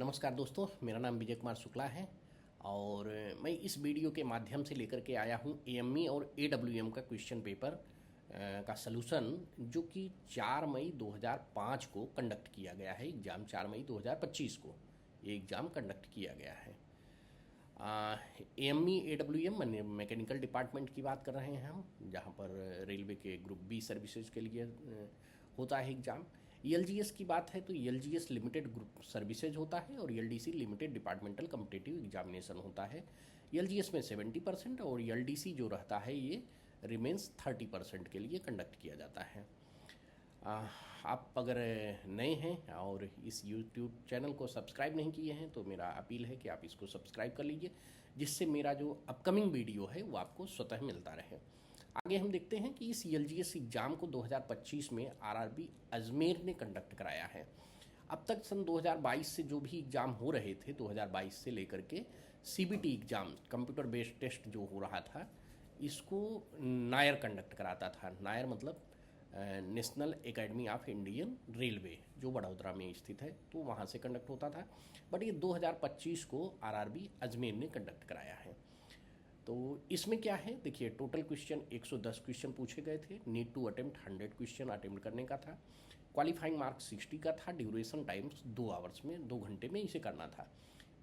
नमस्कार दोस्तों, मेरा नाम विजय कुमार शुक्ला है और मैं इस वीडियो के माध्यम से लेकर के आया हूँ एएमई और एडब्ल्यूएम का क्वेश्चन पेपर का सलूशन, जो कि 4 मई 2005 को कंडक्ट किया गया है। एग्ज़ाम 4 मई 2025 को ये एग्ज़ाम कंडक्ट किया गया है। एएमई एडब्ल्यूएम मैकेनिकल डिपार्टमेंट की बात कर रहे हैं हम, जहाँ पर रेलवे के ग्रुप बी सर्विसेज के लिए होता है एग्ज़ाम। एलजीएस की बात है तो एलजीएस लिमिटेड ग्रुप सर्विसेज होता है और LDC limited departmental competitive examination होता है। एलजीएस में 70% और एलडीसी जो रहता है ये रिमेंस 30% के लिए कंडक्ट किया जाता है। आप अगर नए हैं और इस YouTube चैनल को सब्सक्राइब नहीं किए हैं तो मेरा अपील है कि आप इसको सब्सक्राइब कर लीजिए, जिससे मेरा जो अपकमिंग वीडियो है वो आपको स्वतः मिलता रहे। आगे हम देखते हैं कि इस एलजीएस एग्ज़ाम को 2025 में आरआरबी अजमेर ने कंडक्ट कराया है। अब तक सन 2022 से जो भी एग्ज़ाम हो रहे थे, 2022 से लेकर के CBT exam computer based test जो हो रहा था, इसको नायर कंडक्ट कराता था। नायर मतलब national academy of Indian railway, जो बड़ौदा में स्थित है, तो वहाँ से कंडक्ट होता था। बट ये 2025 को आरआरबी अजमेर ने कंडक्ट कराया है। तो इसमें क्या है, देखिए टोटल क्वेश्चन 110 क्वेश्चन पूछे गए थे। Need to attempt 100 question attempt करने का था। क्वालिफाइंग मार्क्स 60 का था। ड्यूरेशन टाइम्स 2 आवर्स में, 2 घंटे में इसे करना था।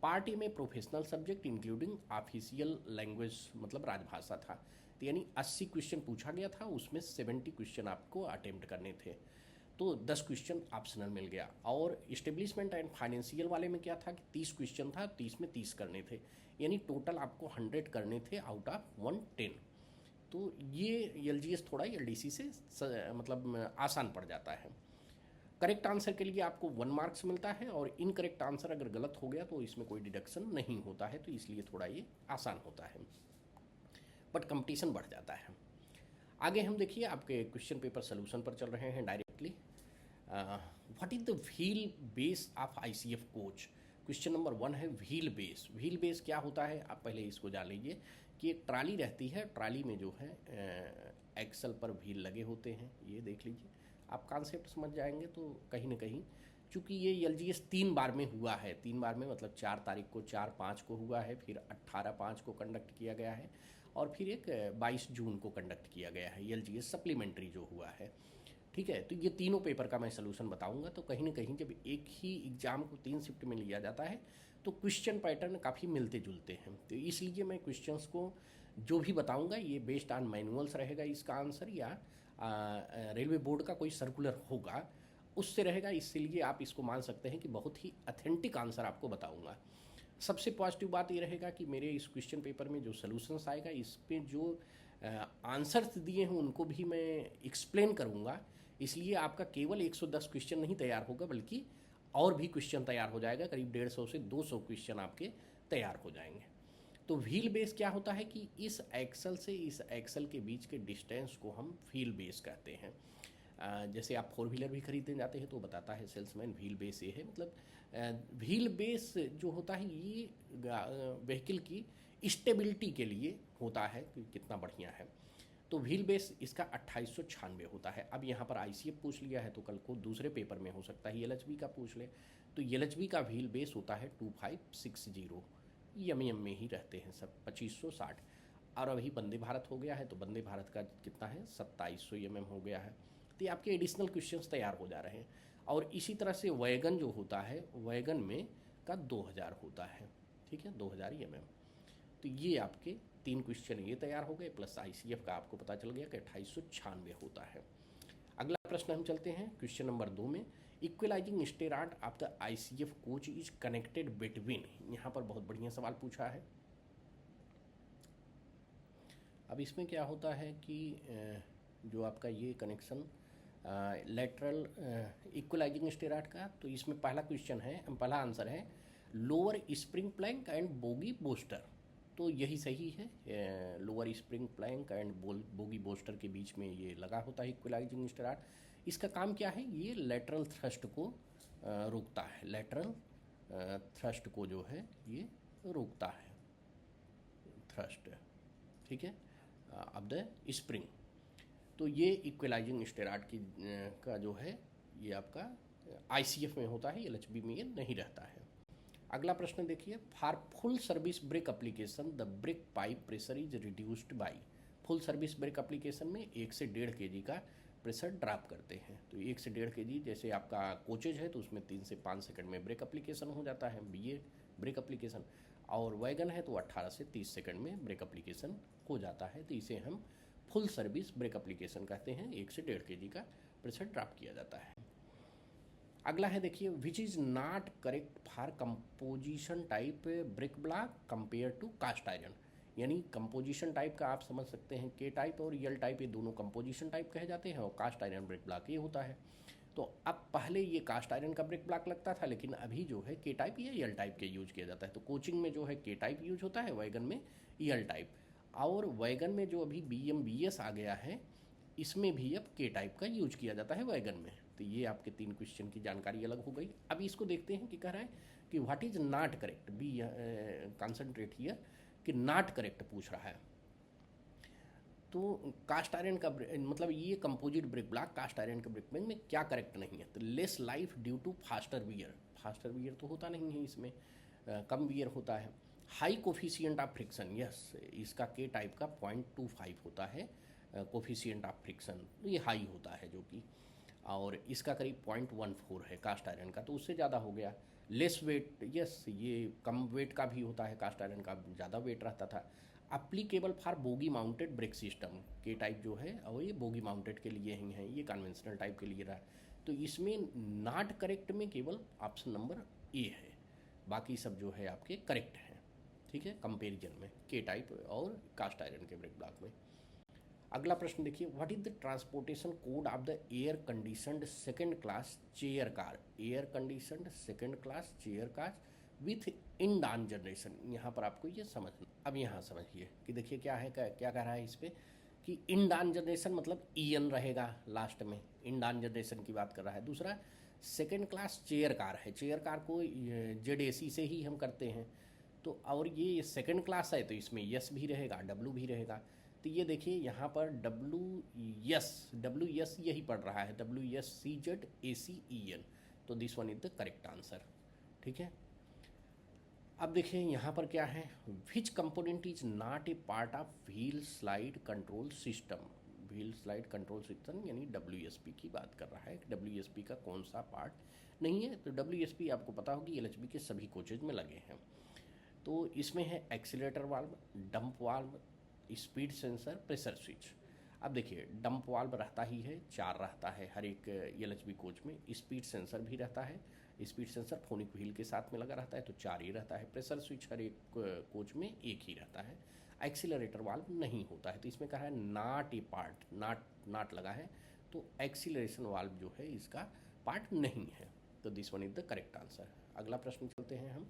पार्ट ए में professional subject including official language मतलब राजभाषा था। तो यानी 80 क्वेश्चन पूछा गया था, उसमें 70 क्वेश्चन आपको अटेम्प्ट करने थे, तो 10 क्वेश्चन ऑप्शनल मिल गया। और इस्टेब्लिशमेंट एंड फाइनेंशियल वाले में क्या था कि 30 क्वेश्चन था, 30 में 30 करने थे, यानी टोटल आपको 100 करने थे आउट ऑफ 110। तो ये एलजीएस थोड़ा एलडीसी से मतलब आसान पड़ जाता है। करेक्ट आंसर के लिए आपको 1 मार्क्स मिलता है और इनकरेक्ट आंसर अगर गलत हो गया तो इसमें कोई डिडक्शन नहीं होता है, तो इसलिए थोड़ा ये आसान होता है, बट कंपटीशन बढ़ जाता है। आगे हम देखिए आपके क्वेश्चन पेपर सोल्यूशन पर चल रहे हैं directly. What is the wheel base of ICF coach. Question number 1 है व्हील बेस। व्हील बेस क्या होता है, आप पहले इसको जान लीजिए कि एक ट्राली रहती है, ट्राली में जो है एक्सल पर व्हील लगे होते हैं। ये देख लीजिए, आप कॉन्सेप्ट समझ जाएंगे तो कहीं ना कहीं, चूँकि ये एलजीएस 3 बार में हुआ है, 3 बार में मतलब 4 तारीख को, 4/5 को हुआ है, फिर 18/5 को कंडक्ट किया गया है और फिर एक 22 जून को कंडक्ट किया गया है एलजीएस सप्लीमेंट्री जो हुआ है। ठीक है, तो ये तीनों पेपर का मैं सलूशन बताऊंगा। तो कहीं ना कहीं जब एक ही एग्जाम को 3 शिफ्ट में लिया जाता है तो क्वेश्चन पैटर्न काफ़ी मिलते जुलते हैं, तो इसलिए मैं क्वेश्चंस को जो भी बताऊंगा ये बेस्ड ऑन मैनुअल्स रहेगा इसका आंसर, या रेलवे बोर्ड का कोई सर्कुलर होगा उससे रहेगा, इसलिए आप इसको मान सकते हैं कि बहुत ही ऑथेंटिक आंसर आपको बताऊंगा। सबसे पॉजिटिव बात ये रहेगा कि मेरे इस क्वेश्चन पेपर में जो सॉल्यूशंस आएगा, इस पे जो आंसर्स दिए हैं उनको भी मैं एक्सप्लेन करूंगा, इसलिए आपका केवल 110 क्वेश्चन नहीं तैयार होगा, बल्कि और भी क्वेश्चन तैयार हो जाएगा। करीब 150 से 200 क्वेश्चन आपके तैयार हो जाएंगे। तो व्हील बेस क्या होता है कि इस एक्सल से इस एक्सल के बीच के डिस्टेंस को हम व्हील बेस कहते हैं। जैसे आप 4 व्हीलर भी खरीदने जाते हैं तो बताता है सेल्समैन व्हील बेस ये है, मतलब व्हील बेस जो होता है ये व्हीकल की स्टेबिलिटी के लिए होता है कि कितना बढ़िया है। तो व्हील बेस इसका 2896 होता है। अब यहाँ पर आईसीएफ पूछ लिया है तो कल को दूसरे पेपर में हो सकता है एलएचबी का पूछ ले, तो एलएचबी का व्हील बेस होता है 2560। एमएम में ही रहते हैं सब, 2560। और अभी वंदे भारत हो गया है तो वंदे भारत का कितना है, 2700 एमएम हो गया है। तो ये आपके एडिशनल क्वेश्चंस तैयार हो जा रहे हैं। और इसी तरह से वैगन जो होता है, वैगन में का 2000 होता है, ठीक है, 2000 एमएम। तो ये आपके 3 क्वेश्चन ये तैयार हो गए, प्लस आईसीएफ का आपको पता चल गया कि 2896 होता है। अगला प्रश्न हम चलते हैं क्वेश्चन नंबर 2 में। Equalising stay rod of the ICF coach is connected between. यहाँ पर बहुत बढ़िया सवाल पूछा है। अब इसमें क्या होता है कि जो आपका ये कनेक्शन लेटरल इक्वलाइजिंग स्टेराट का, तो इसमें पहला क्वेश्चन है, पहला आंसर है lower spring plank and bogie bolster. तो यही सही है, lower spring plank and bogie bolster के बीच में ये लगा होता है इक्वलाइजिंग स्टेराट। इसका काम क्या है, ये लेटरल थ्रस्ट को रोकता है, लेटरल थ्रस्ट को जो है ये रोकता है, थ्रस्ट, ठीक है, अब द स्प्रिंग। तो ये इक्वलाइजिंग स्टेराट की का जो है ये आपका आईसीएफ में होता है, एलएचबी में ये नहीं रहता है। अगला प्रश्न देखिए, for full service break application the break pipe pressure is reduced by. Full service break application में 1 से 1.5 kg का प्रेशर ड्रॉप करते हैं। तो 1 से 1.5 kg, जैसे आपका कोचेज है तो उसमें 3 से 5 सेकंड में ब्रेक एप्लीकेशन हो जाता है, ये ब्रेक एप्लीकेशन। और वैगन है तो 18 से 30 सेकंड में ब्रेक एप्लीकेशन हो जाता है। तो इसे हम फुल सर्विस ब्रेक एप्लीकेशन कहते हैं। 1 से 1.5 kg का प्रेशर ड्रॉप किया जाता है। अगला है देखिए, which is not correct for composition type brake block compare to cast iron. यानी कंपोजिशन टाइप का आप समझ सकते हैं के टाइप और यल टाइप, ये दोनों कंपोजिशन टाइप कहे जाते हैं और कास्ट आयरन ब्रेक ब्लॉक ये होता है। तो अब पहले ये कास्ट आयरन का ब्रेक ब्लॉक लगता था, लेकिन अभी जो है के टाइप या यल टाइप के यूज किया जाता है। तो कोचिंग में जो है के टाइप यूज होता है, वैगन में यल टाइप। और वैगन में जो अभी BMBS आ गया है, इसमें भी अब के टाइप का यूज किया जाता है वैगन में। तो ये आपके 3 क्वेश्चन की जानकारी अलग हो गई। अब इसको देखते हैं कि कह रहा है कि what is not correct, be concentrate here कि नॉट करेक्ट पूछ रहा है। तो कास्ट आयरन का मतलब ये composite brake block cast iron के ब्रेक में क्या करेक्ट नहीं है। तो less life due to faster wear, faster wear तो होता नहीं है इसमें, कम वियर होता है। High coefficient of friction, yes इसका के टाइप का 0.25 होता है कोफिशिएंट ऑफ फ्रिक्शन, तो ये हाई होता है जो कि, और इसका करीब 0.14 है कास्ट आयरन का, तो उससे ज़्यादा हो गया। लेस वेट, यस ये कम वेट का भी होता है, कास्ट आयरन का ज़्यादा वेट रहता था। Applicable for bogie mounted brake system, के टाइप जो है और ये बोगी माउंटेड के लिए ही है, ये कन्वेंशनल टाइप के लिए रहा। तो इसमें नॉट करेक्ट में केवल ऑप्शन नंबर ए है, बाकी सब जो है आपके करेक्ट हैं। ठीक है, कंपेरिजन में के टाइप और कास्ट आयरन के ब्रेक ब्लॉक में। अगला प्रश्न देखिए, what is the transportation code of the air conditioned second class chair car. Air conditioned second class chair car with end on generation. यहाँ पर आपको ये समझना। अब यहाँ समझिए कि देखिए क्या है, क्या कह रहा है इस पर कि इंडान जनरेशन मतलब EN रहेगा लास्ट में, इंडान जनरेशन की बात कर रहा है। दूसरा सेकंड क्लास चेयर कार है, चेयर कार को ZAC से ही हम करते हैं। तो और ये सेकंड क्लास है तो इसमें यस भी रहेगा, W भी रहेगा। तो ये देखिए यहाँ पर WS यही पढ़ रहा है, WSCZACEN। तो this one is the correct answer. ठीक है, अब देखिए यहाँ पर क्या है, विच component is not a part of wheel slide control system. Wheel slide control system यानी WSP की बात कर रहा है। WSP का कौन सा पार्ट नहीं है। तो WSP आपको पता होगी LHB के सभी कोचेज में लगे हैं। तो इसमें है accelerator valve, dump valve, speed sensor, pressure switch. अब देखिए डंप वाल्व रहता ही है, 4 रहता है हर एक LHB कोच में। स्पीड सेंसर भी रहता है, स्पीड सेंसर फोनिक व्हील के साथ में लगा रहता है तो 4 ही रहता है। प्रेशर स्विच हर एक कोच में 1 ही रहता है। एक्सीलरेटर वाल्व नहीं होता है। तो इसमें कहा है नॉट ए पार्ट, नॉट लगा है, तो एक्सीलरेशन वाल्व जो है इसका पार्ट नहीं है। तो this one is the correct answer. अगला प्रश्न चलते हैं हम,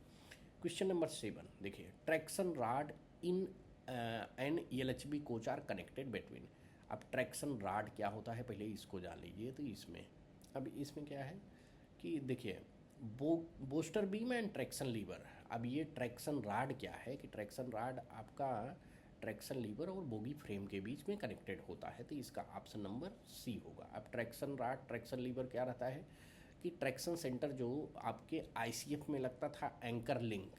क्वेश्चन नंबर 7 देखिए, traction rod in an LHB coach are connected between. अब ट्रैक्शन रॉड क्या होता है पहले इसको जान लीजिए। तो इसमें अब इसमें क्या है कि देखिए booster beam and traction lever. अब ये ट्रैक्शन रॉड क्या है कि ट्रैक्शन रॉड आपका ट्रैक्शन लीवर और बोगी फ्रेम के बीच में कनेक्टेड होता है। तो इसका ऑप्शन नंबर C होगा। अब ट्रैक्शन रॉड ट्रैक्शन लीवर क्या रहता है कि ट्रैक्शन सेंटर जो आपके ICF में लगता था एंकर लिंक,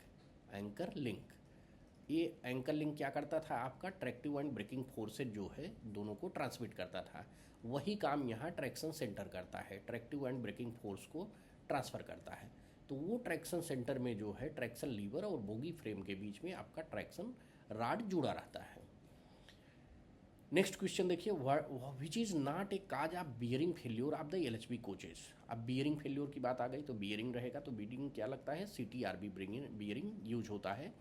ये एंकर लिंक क्या करता था, आपका ट्रैक्टिव एंड ब्रेकिंग फोर्सेज जो है दोनों को ट्रांसमिट करता था। वही काम यहाँ ट्रैक्शन सेंटर करता है, ट्रैक्टिव एंड ब्रेकिंग फोर्स को ट्रांसफ़र करता है। तो वो ट्रैक्शन सेंटर में जो है ट्रैक्शन लीवर और बोगी फ्रेम के बीच में आपका ट्रैक्शन रॉड जुड़ा रहता है। नेक्स्ट क्वेश्चन देखिए, which is not A cause of bearing failure of the LHB coaches. अब बियरिंग फेल्योर की बात आ गई तो बियरिंग रहेगा। तो बियरिंग क्या लगता है, CTRB बियरिंग यूज होता है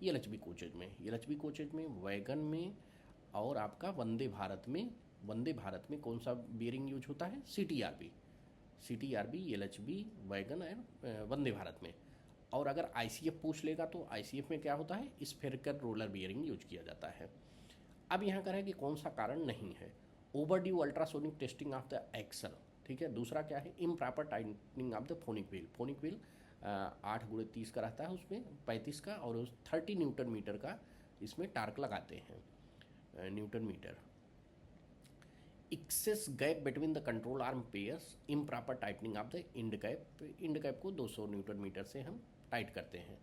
LHB कोचेज में। LHB कोचेज में, वैगन में और आपका वंदे भारत में कौन सा बियरिंग यूज होता है, CTRB LHB वैगन और वंदे भारत में। और अगर ICF पूछ लेगा तो ICF में क्या होता है, स्फेरिकल रोलर बियरिंग यूज किया जाता है। अब यहाँ कह रहा है कि कौन सा कारण नहीं है, overdue ultrasonic testing of the axle. ठीक है, दूसरा क्या है, improper tightening of the phonic wheel 8x30 का रहता है, उसमें 35 का और 30 न्यूटन मीटर का इसमें टार्क लगाते हैं, newton meter. Excess gap between the control arm pairs, improper tightening of the end cap को 200 न्यूटन मीटर से हम टाइट करते हैं।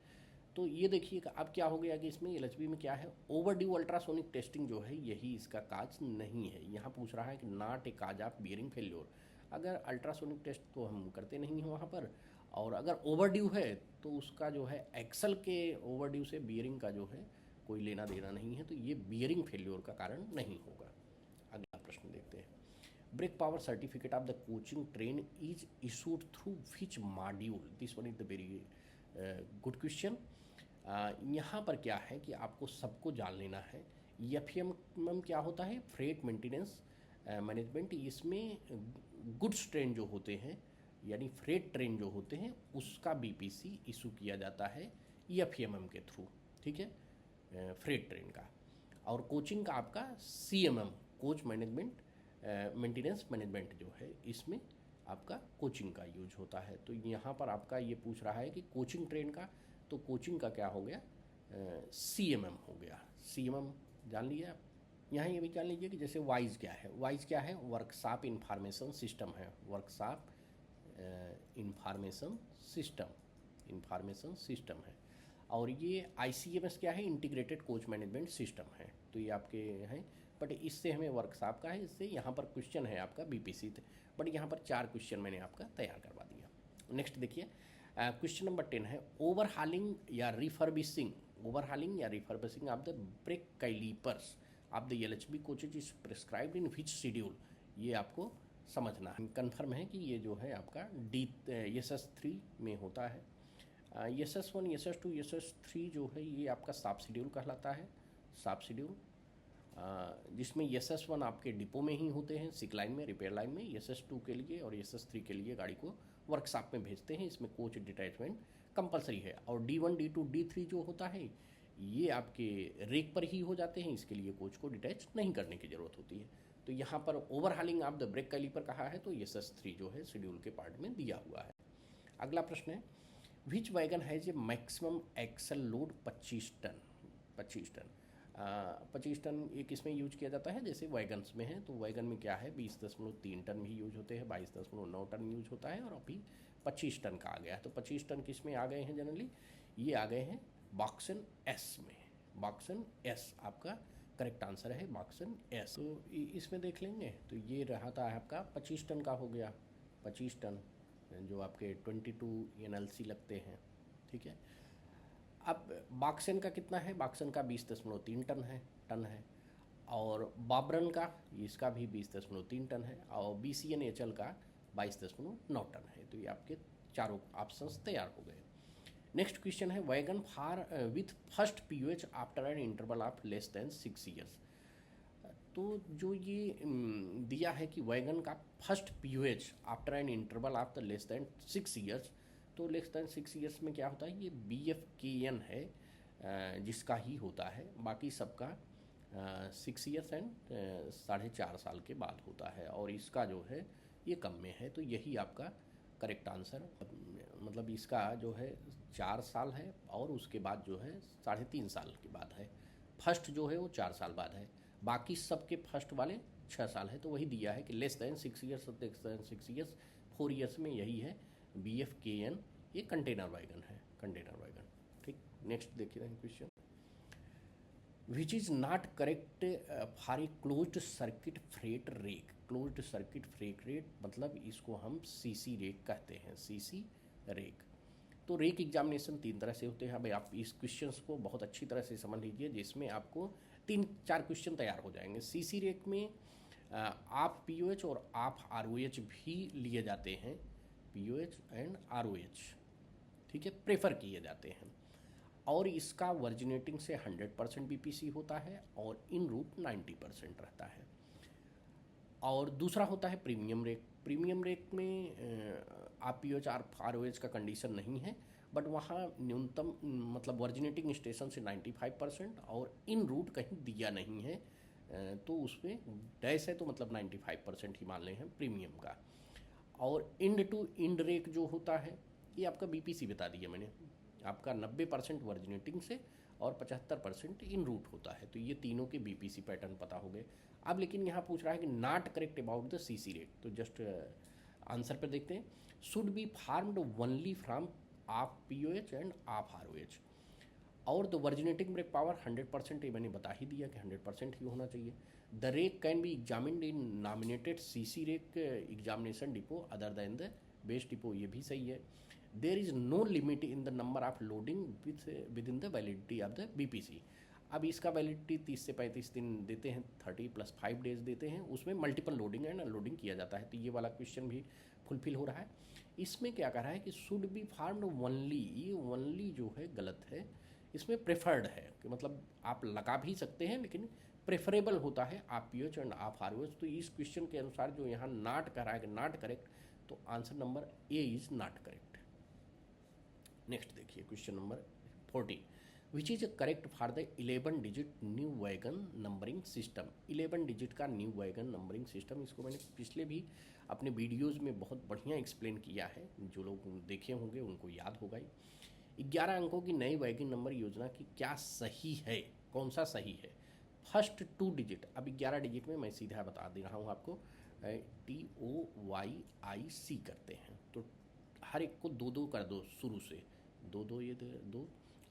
तो ये देखिएगा अब क्या हो गया कि इसमें एलएचबी में क्या है, ओवरड्यू अल्ट्रासोनिक टेस्टिंग जो है यही इसका काज नहीं है। यहाँ पूछ रहा है कि not a cause of bearing failure. अगर अल्ट्रासोनिक टेस्ट तो हम करते नहीं हैं वहाँ पर, और अगर ओवरड्यू है तो उसका जो है एक्सल के ओवरड्यू से बियरिंग का जो है कोई लेना देना नहीं है, तो ये बियरिंग फेल्योर का कारण नहीं होगा। अगला प्रश्न देखते हैं। Brake power certificate of the coaching train is issued through which module? This one is the very good question. यहाँ पर क्या है कि आपको सबको जान लेना है। एफएम क्या होता है, फ्रेट मेंटेनेंस मैनेजमेंट। इसमें गुड्स ट्रेन जो होते हैं यानी फ्रेट ट्रेन जो होते हैं उसका बीपीसी इशू किया जाता है एफएमएम के थ्रू, ठीक है, फ्रेट ट्रेन का। और कोचिंग का आपका CMM, coach management maintenance management जो है इसमें आपका कोचिंग का यूज होता है। तो यहाँ पर आपका ये पूछ रहा है कि कोचिंग ट्रेन का, तो कोचिंग का क्या हो गया, सीएमएम हो गया। सीएमएम जान लिया आप। यहाँ ये भी जान लीजिए कि जैसे वाइज क्या है, वाइज क्या है, वर्कशॉप इंफॉर्मेशन सिस्टम है, वर्कशॉप इंफॉर्मेशन सिस्टम है। और ये आईसीएमएस क्या है, इंटीग्रेटेड कोच मैनेजमेंट सिस्टम है। तो ये आपके हैं, बट इससे हमें वर्कशॉप का है, इससे यहाँ पर क्वेश्चन है आपका बीपीसी, बट यहाँ पर 4 क्वेश्चन मैंने आपका तैयार करवा दिया। नेक्स्ट देखिए, क्वेश्चन नंबर 10 है ओवरहालिंग या refurbishing of the brake calipers of the LHB coaches is prescribed in which schedule? ये आपको समझना है। कन्फर्म है कि ये जो है आपका SS3 में होता है। SS1, SS2, SS3 जो है ये आपका साफ शेड्यूल कहलाता है, साफ शेड्यूल, जिसमें SS1 आपके डिपो में ही होते हैं, सिक लाइन में, रिपेयर लाइन में। SS2 के लिए और SS3 के लिए गाड़ी को वर्कशॉप में भेजते हैं। इसमें कोच डिटैचमेंट कंपलसरी है। और D1, D2, D3 जो होता है ये आपके रेक पर ही हो जाते हैं, इसके लिए कोच को डिटैच नहीं करने की ज़रूरत होती है। तो यहाँ पर overhauling of the brake caliper कहा है, तो SS3 जो है शेड्यूल के पार्ट में दिया हुआ है। अगला प्रश्न है which wagon has a maximum axle load 25 ton? 25 ton एक इसमें यूज किया जाता है, जैसे वैगन्स में है। तो वैगन में क्या है 20.3 टन भी यूज होते हैं, 22.9 टन यूज होता है, और अभी 25 टन का आ गया है। तो 25 टन किस में आ गए हैं जनरली? ये आ गए हैं बॉक्सन एस में। बॉक्सन एस आपका करेक्ट आंसर है, बॉक्सन एस। तो इसमें देख लेंगे, तो ये रहा था आपका 25 टन का हो गया, 25 टन जो आपके 22 NLC लगते हैं, ठीक है। अब बॉक्सन का कितना है? बॉक्सन का 20.3 टन है। और बाबरन का, इसका भी 20.3 टन है। और BCNHL का 22.9 टन है। तो ये आपके चारों ऑप्शंस तैयार हो गए। नेक्स्ट क्वेश्चन है wagon for with first PUH after an interval of less than 6 years. तो जो ये दिया है कि वैगन का first PUH after an interval of the less than 6 years, तो लेस देन 6 ईयर्स में क्या होता है, ये BFKN है जिसका ही होता है। बाकी सबका 6 ईयर्स एंड 4.5 साल के बाद होता है, और इसका जो है ये कम में है। तो यही आपका करेक्ट आंसर, मतलब इसका जो है 4 साल है, और उसके बाद जो है 3.5 साल के बाद है। फर्स्ट जो है वो 4 साल बाद है, बाकी सबके फर्स्ट वाले 6 साल है। तो वही दिया है कि लेस देन 6 ईयर्स, 4 ईयर्स में यही है BFKN। ये कंटेनर वैगन है, कंटेनर वैगन, ठीक। नेक्स्ट देखिए question, which is not correct for a closed circuit freight rake? Closed circuit freight rake मतलब इसको हम CC रेक कहते हैं, CC रेक। तो रेक एग्जामिनेशन 3 तरह से होते हैं। भाई आप इस क्वेश्चंस को बहुत अच्छी तरह से समझ लीजिए, जिसमें आपको 3-4 क्वेश्चन तैयार हो जाएंगे। CC रेक में आप POH और आप ROH भी लिए जाते हैं, POH एंड ROH, ठीक है, प्रेफर किए जाते हैं। और इसका वर्जिनेटिंग से 100% BPC होता है, और इन रूट 90% रहता है। और दूसरा होता है प्रीमियम रेक। प्रीमियम रेक में आप POH और ROH का कंडीशन नहीं है, बट वहाँ न्यूनतम मतलब वर्जिनेटिंग स्टेशन से 95% और इन रूट कहीं दिया नहीं है, तो उसमें डैश है, तो मतलब 95% ही मान लें हैं प्रीमियम का। और इंड टू इंड रेक जो होता है ये आपका BPC बता दिया मैंने, आपका 90% वर्जिनेटिंग से और 75% इन रूट होता है। तो ये तीनों के बीपीसी पैटर्न पता हो गए। अब लेकिन यहाँ पूछ रहा है कि not correct about the CC rate, तो जस्ट आंसर पर देखते हैं। Should be farmed only from of pOH end of ROH. और द वर्जिनेटिंग ब्रेक पावर 100%, ये मैंने बता ही दिया कि 100% ही होना चाहिए। The rake can be examined in nominated CC rake examination depot other than the base depot, ये भी सही है। There is no limit in the number of loading within the validity of the BPC. अब इसका validity 30 से 35 दिन देते हैं, 30 + 5 डेज देते हैं, उसमें मल्टीपल लोडिंग एंड अनलोडिंग किया जाता है। तो ये वाला क्वेश्चन भी फुलफिल हो रहा है। इसमें क्या कह रहा है कि शुड बी फार्म्ड ओनली, ये ओनली जो है गलत है, इसमें प्रेफर्ड है कि मतलब आप लगा भी सकते हैं लेकिन प्रेफरेबल होता है आप पीओएच एंड आप आरओएच। तो इस क्वेश्चन के अनुसार जो यहाँ नॉट कह रहा है कि नॉट करेक्ट, तो answer number A is not correct. Next देखिए question number 40, which is correct for the 11 digit new wagon numbering system. 11 digit का न्यू वैगन नंबरिंग सिस्टम, इसको मैंने पिछले भी अपने वीडियोज़ में बहुत बढ़िया एक्सप्लेन किया है, जो लोग देखे होंगे उनको याद होगा ही। 11 अंकों की नई वैगन नंबर योजना की क्या सही है, कौन सा सही है। फर्स्ट 2 डिजिट, अब 11 डिजिट में मैं सीधा बता दे रहा हूँ आपको, TOYIC करते हैं, तो हर एक को 2-2 कर दो शुरू से, 2-2 ये 2,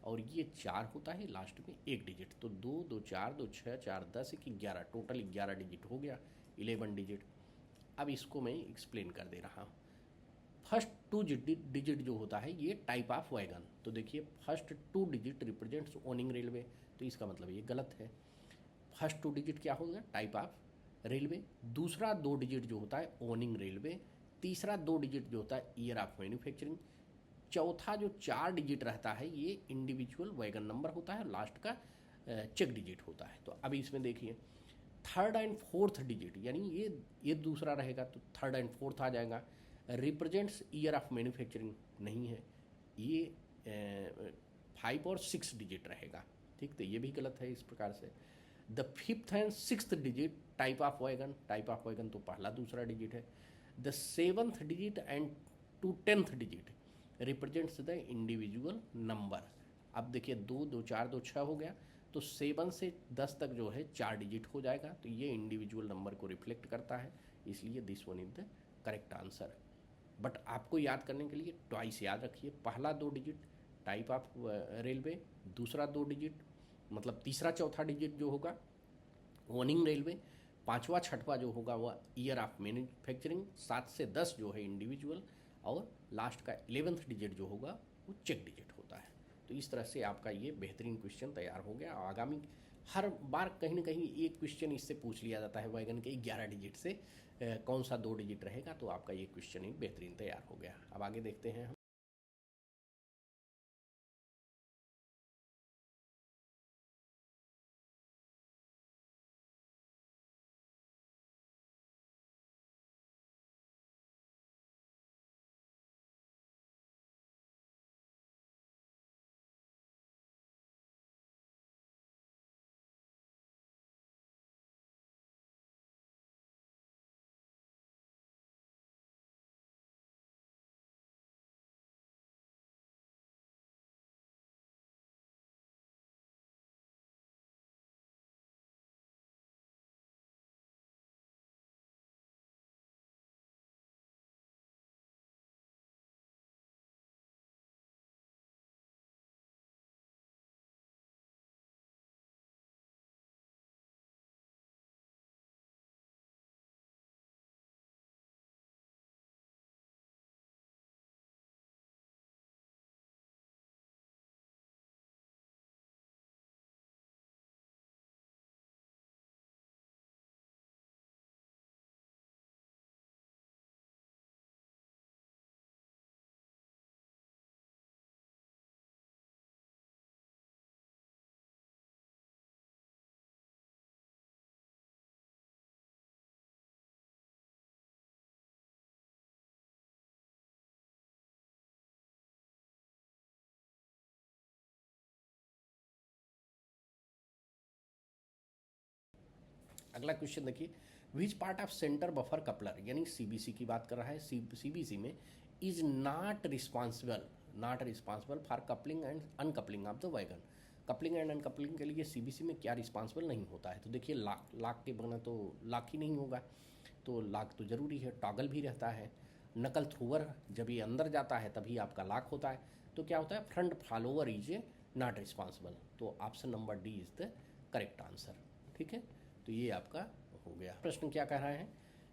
और ये 4 होता है लास्ट में 1 डिजिट, तो 2 2 4 2 6 4 10 1 11, टोटल 11 डिजिट हो गया, 11 डिजिट। अब इसको मैं एक्सप्लेन कर दे रहा हूँ। फर्स्ट 2 डिजिट जो होता है ये टाइप ऑफ वैगन, तो देखिए first 2 digit represents owning railway, तो इसका मतलब ये गलत है। फर्स्ट 2 डिजिट क्या होगा, टाइप ऑफ रेलवे। दूसरा 2 डिजिट जो होता है ओनिंग रेलवे। तीसरा 2 डिजिट जो होता है ईयर ऑफ मैन्युफैक्चरिंग। चौथा जो 4 डिजिट रहता है ये इंडिविजुअल वैगन नंबर होता है, लास्ट का चेक डिजिट होता है। तो अभी इसमें देखिए थर्ड एंड फोर्थ डिजिट, यानी ये दूसरा रहेगा तो थर्ड एंड फोर्थ आ जाएगा। रिप्रेजेंट्स ईयर ऑफ मैन्युफैक्चरिंग नहीं है, ये 5 और 6 डिजिट रहेगा, ठीक, तो ये भी गलत है इस प्रकार से। The fifth and sixth digit type of wagon, type of wagon तो पहला दूसरा डिजिट है। The 7th digit and to 10th digit represents the individual number. अब देखिए 2 2 4 2 6 हो गया, तो 7 से 10 तक जो है 4 डिजिट हो जाएगा, तो ये इंडिविजुअल नंबर को रिफ्लेक्ट करता है, इसलिए this one is the correct answer. But आपको याद करने के लिए ट्वाइस याद रखिए, पहला 2 डिजिट टाइप ऑफ रेलवे, दूसरा 2 डिजिट मतलब तीसरा चौथा डिजिट जो होगा ओनिंग रेलवे, पांचवा छठवा जो होगा वह ईयर ऑफ मैन्युफैक्चरिंग, 7 से 10 जो है इंडिविजुअल, और लास्ट का 11th डिजिट जो होगा वो चेक डिजिट होता है। तो इस तरह से आपका ये बेहतरीन क्वेश्चन तैयार हो गया। आगामी हर बार कहीं ना कहीं एक क्वेश्चन इससे पूछ लिया जाता है वैगन के 11 डिजिट से कौन सा 2 डिजिट रहेगा, तो आपका ये क्वेश्चन एक बेहतरीन तैयार हो गया। अब आगे देखते हैं हम। अगला क्वेश्चन देखिए, which part of centre buffer coupler, यानी सीबीसी की बात कर रहा है, सीबीसी में is not responsible not responsible for coupling and uncoupling of the wagon. Coupling and uncoupling के लिए सीबीसी में क्या रिस्पॉन्सिबल नहीं होता है? तो देखिए लाक के बिना तो लाक ही नहीं होगा, तो लाक तो ज़रूरी है। टॉगल भी रहता है। नकल थ्रूवर जब ये अंदर जाता है तभी आपका लाक होता है। तो क्या होता है? Front follower is a not responsible. तो option number D is the correct answer. ठीक है, तो ये आपका हो गया। प्रश्न क्या कह रहा है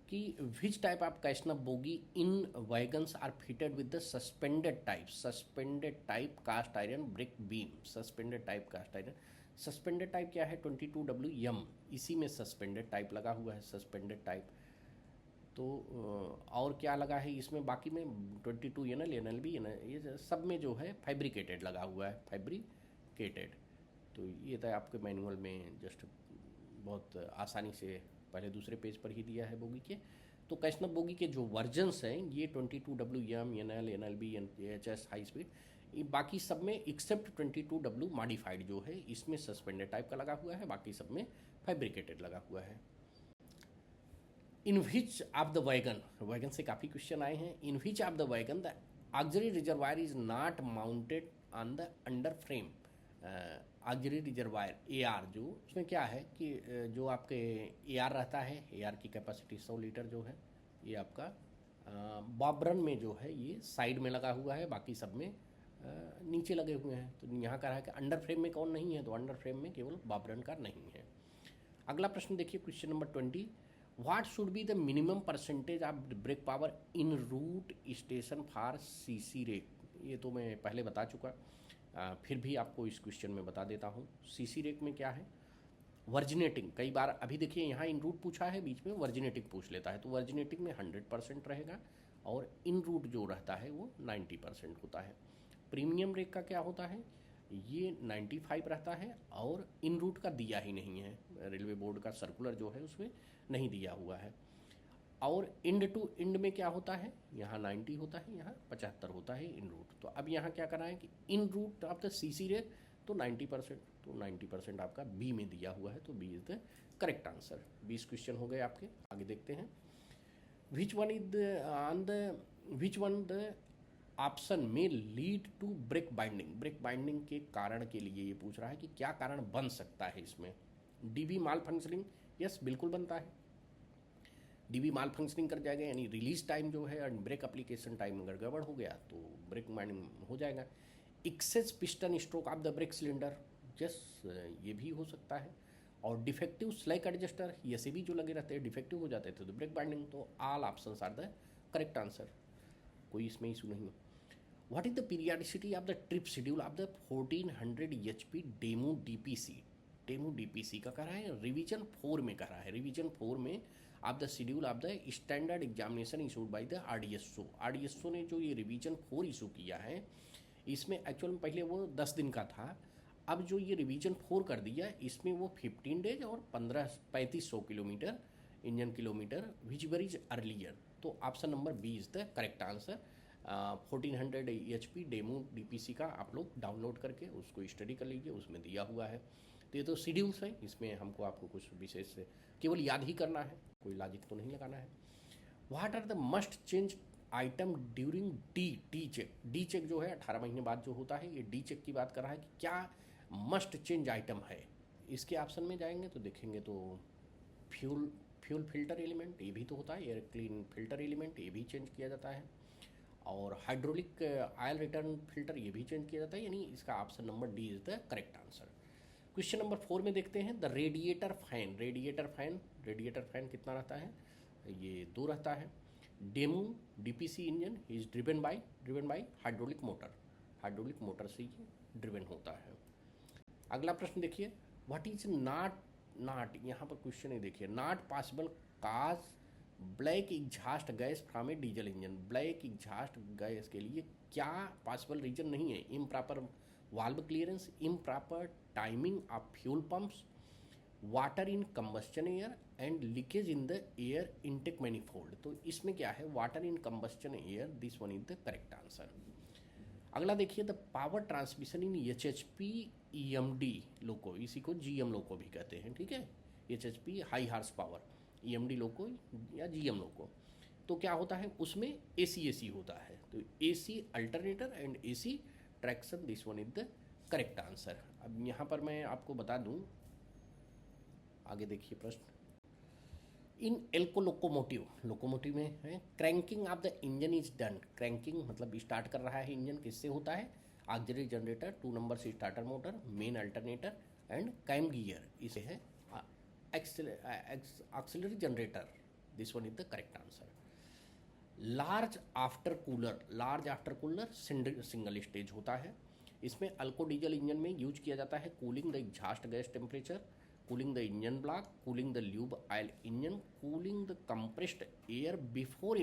कि which type of CASNUB bogie in wagons are fitted with the suspended type cast iron brake beam. Suspended type cast iron, suspended type क्या है? 22WM, इसी में सस्पेंडेड टाइप लगा हुआ है, सस्पेंडेड टाइप। तो और क्या लगा है इसमें? बाकी में 22NL, NLB, ये सब में जो है फैब्रिकेटेड लगा हुआ है, फैब्रिकेटेड। तो ये तो आपके मैनुअल में जस्ट बहुत आसानी से पहले दूसरे पेज पर ही दिया है बोगी के। तो कैशनप बोगी के जो वर्जन्स हैं ये 22WM, NL, NLB, HS high speed, ये बाकी सब में एक्सेप्ट 22W मॉडिफाइड जो है इसमें सस्पेंडेड टाइप का लगा हुआ है, बाकी सब में फैब्रिकेटेड लगा हुआ है। In which of the wagon से काफ़ी क्वेश्चन आए हैं। In which of the wagon the auxiliary reservoir is not mounted on the under frame. Auxiliary reservoir AR जो, उसमें क्या है कि जो आपके AR रहता है, AR की कैपेसिटी 100 लीटर जो है, ये आपका बॉब्रन में जो है ये साइड में लगा हुआ है, बाकी सब में नीचे लगे हुए हैं। तो यहाँ कह रहा है कि अंडर फ्रेम में कौन नहीं है? तो अंडर फ्रेम में केवल बॉब्रन का नहीं है। अगला प्रश्न देखिए, question number 20। What should be the minimum percentage of brake power in route station for CC rake? ये तो मैं पहले बता चुका, फिर भी आपको इस क्वेश्चन में बता देता हूँ। CC रेक में क्या है? वर्जिनेटिंग। कई बार अभी देखिए यहाँ इन रूट पूछा है, बीच में वर्जिनेटिंग पूछ लेता है, तो वर्जिनेटिंग में 100% रहेगा और इन रूट जो रहता है वो 90% होता है। प्रीमियम रेक का क्या होता है? ये 95 रहता है और इन रूट का दिया ही नहीं है, रेलवे बोर्ड का सर्कुलर जो है उसमें नहीं दिया हुआ है। और इंड टू इंड में क्या होता है? यहाँ 90 होता है, यहाँ 75 होता है इन रूट। तो अब यहाँ क्या करना है कि in route of the CC rake तो 90%, तो 90% आपका बी में दिया हुआ है, तो B is the correct answer. 20 question हो गए आपके। आगे देखते हैं। विच वन द ऑप्शन में lead to brake binding. Brake binding के कारण के लिए ये पूछ रहा है कि क्या कारण बन सकता है इसमें? DB माल फंक्शनिंग, यस बिल्कुल बनता है। DB माल फंक्शनिंग कर जाएगा, यानी रिलीज टाइम जो है और ब्रेक एप्लीकेशन टाइम अगर गड़बड़ हो गया तो ब्रेक बाइंडिंग हो जाएगा। Excess piston stroke of the brake cylinder, yes ये भी हो सकता है। और डिफेक्टिव स्लैक एडजस्टर, ये से भी जो लगे रहते हैं डिफेक्टिव हो जाते थे तो ब्रेक बाइंडिंग। तो all options are the correct answer, कोई इसमें इशू नहीं है। What is the periodicity of the trip schedule of the 1400 HP demo DPC? Demo DPC का कह रहा है रिवीजन 4 में, कह रहा है रिवीजन 4 में of the schedule of the standard examination issued by the RDSO ने जो ये रिवीजन 4 इशू किया है, इसमें एक्चुअल में पहले वो 10 दिन का था, अब जो ये रिवीजन 4 कर दिया इसमें वो 15 डेज और 3500 kilometre engine kilometre which were is earlier. तो option number B is the correct answer. 1400 HP demo DPC का आप लोग डाउनलोड करके उसको स्टडी कर लीजिए, उसमें दिया हुआ है। तो ये तो शेड्यूल्स है, इसमें हमको आपको कुछ विशेष केवल याद ही करना है, कोई लॉजिक तो नहीं लगाना है। What are the must change item during D check जो है 18 महीने बाद जो होता है, ये डी चेक की बात कर रहा है कि क्या मस्ट चेंज आइटम है। इसके ऑप्शन में जाएंगे तो देखेंगे तो फ्यूल फिल्टर एलिमेंट ये भी तो होता है, एयर क्लीन फिल्टर एलिमेंट ये भी चेंज किया जाता है, और हाइड्रोलिक ऑयल रिटर्न फिल्टर ये भी चेंज किया जाता है, यानी इसका option number D is the correct answer. Question number 4 में देखते हैं द रेडिएटर फैन कितना रहता है? ये 2 रहता है। Demo DPC engine is driven by hydraulic motor से ये ड्रिवन होता है। अगला प्रश्न देखिए, व्हाट इज नॉट यहाँ पर क्वेश्चन है, देखिए not possible cause black exhaust gas from a diesel engine. Black exhaust gas के लिए क्या पॉसिबल रीजन नहीं है? Improper valve clearance, improper timing of fuel pumps, water in combustion air and leakage in the air intake manifold. तो इसमें क्या है? Water in combustion air, this one is the correct answer. अगला देखिए the power transmission in HHP EMD लोको, इसी को GM लोको भी कहते हैं, ठीक है। HHP high horse power, EMD loco या GM लोको। तो क्या होता है उसमें AC होता है, तो AC alternator and AC traction, this one is the correct answer. अब यहाँ पर मैं आपको बता दूँ, आगे देखिए प्रश्न, इन एल्को लोकोमोटिव, लोकोमोटिव में है cranking of the engine is done. Cranking मतलब स्टार्ट कर रहा है इंजन, किससे होता है? ऑक्सिलरी जनरेटर, 2 नंबर से starter motor, main alternator and cam gear, इसे है auxiliary generator, this one is the correct answer. Large after cooler, large after cooler single stage होता है। इसमें अल्को डीजल इंजन में यूज किया जाता है cooling the exhaust gas temperature, cooling the engine block, cooling the lube oil engine, cooling the compressed air before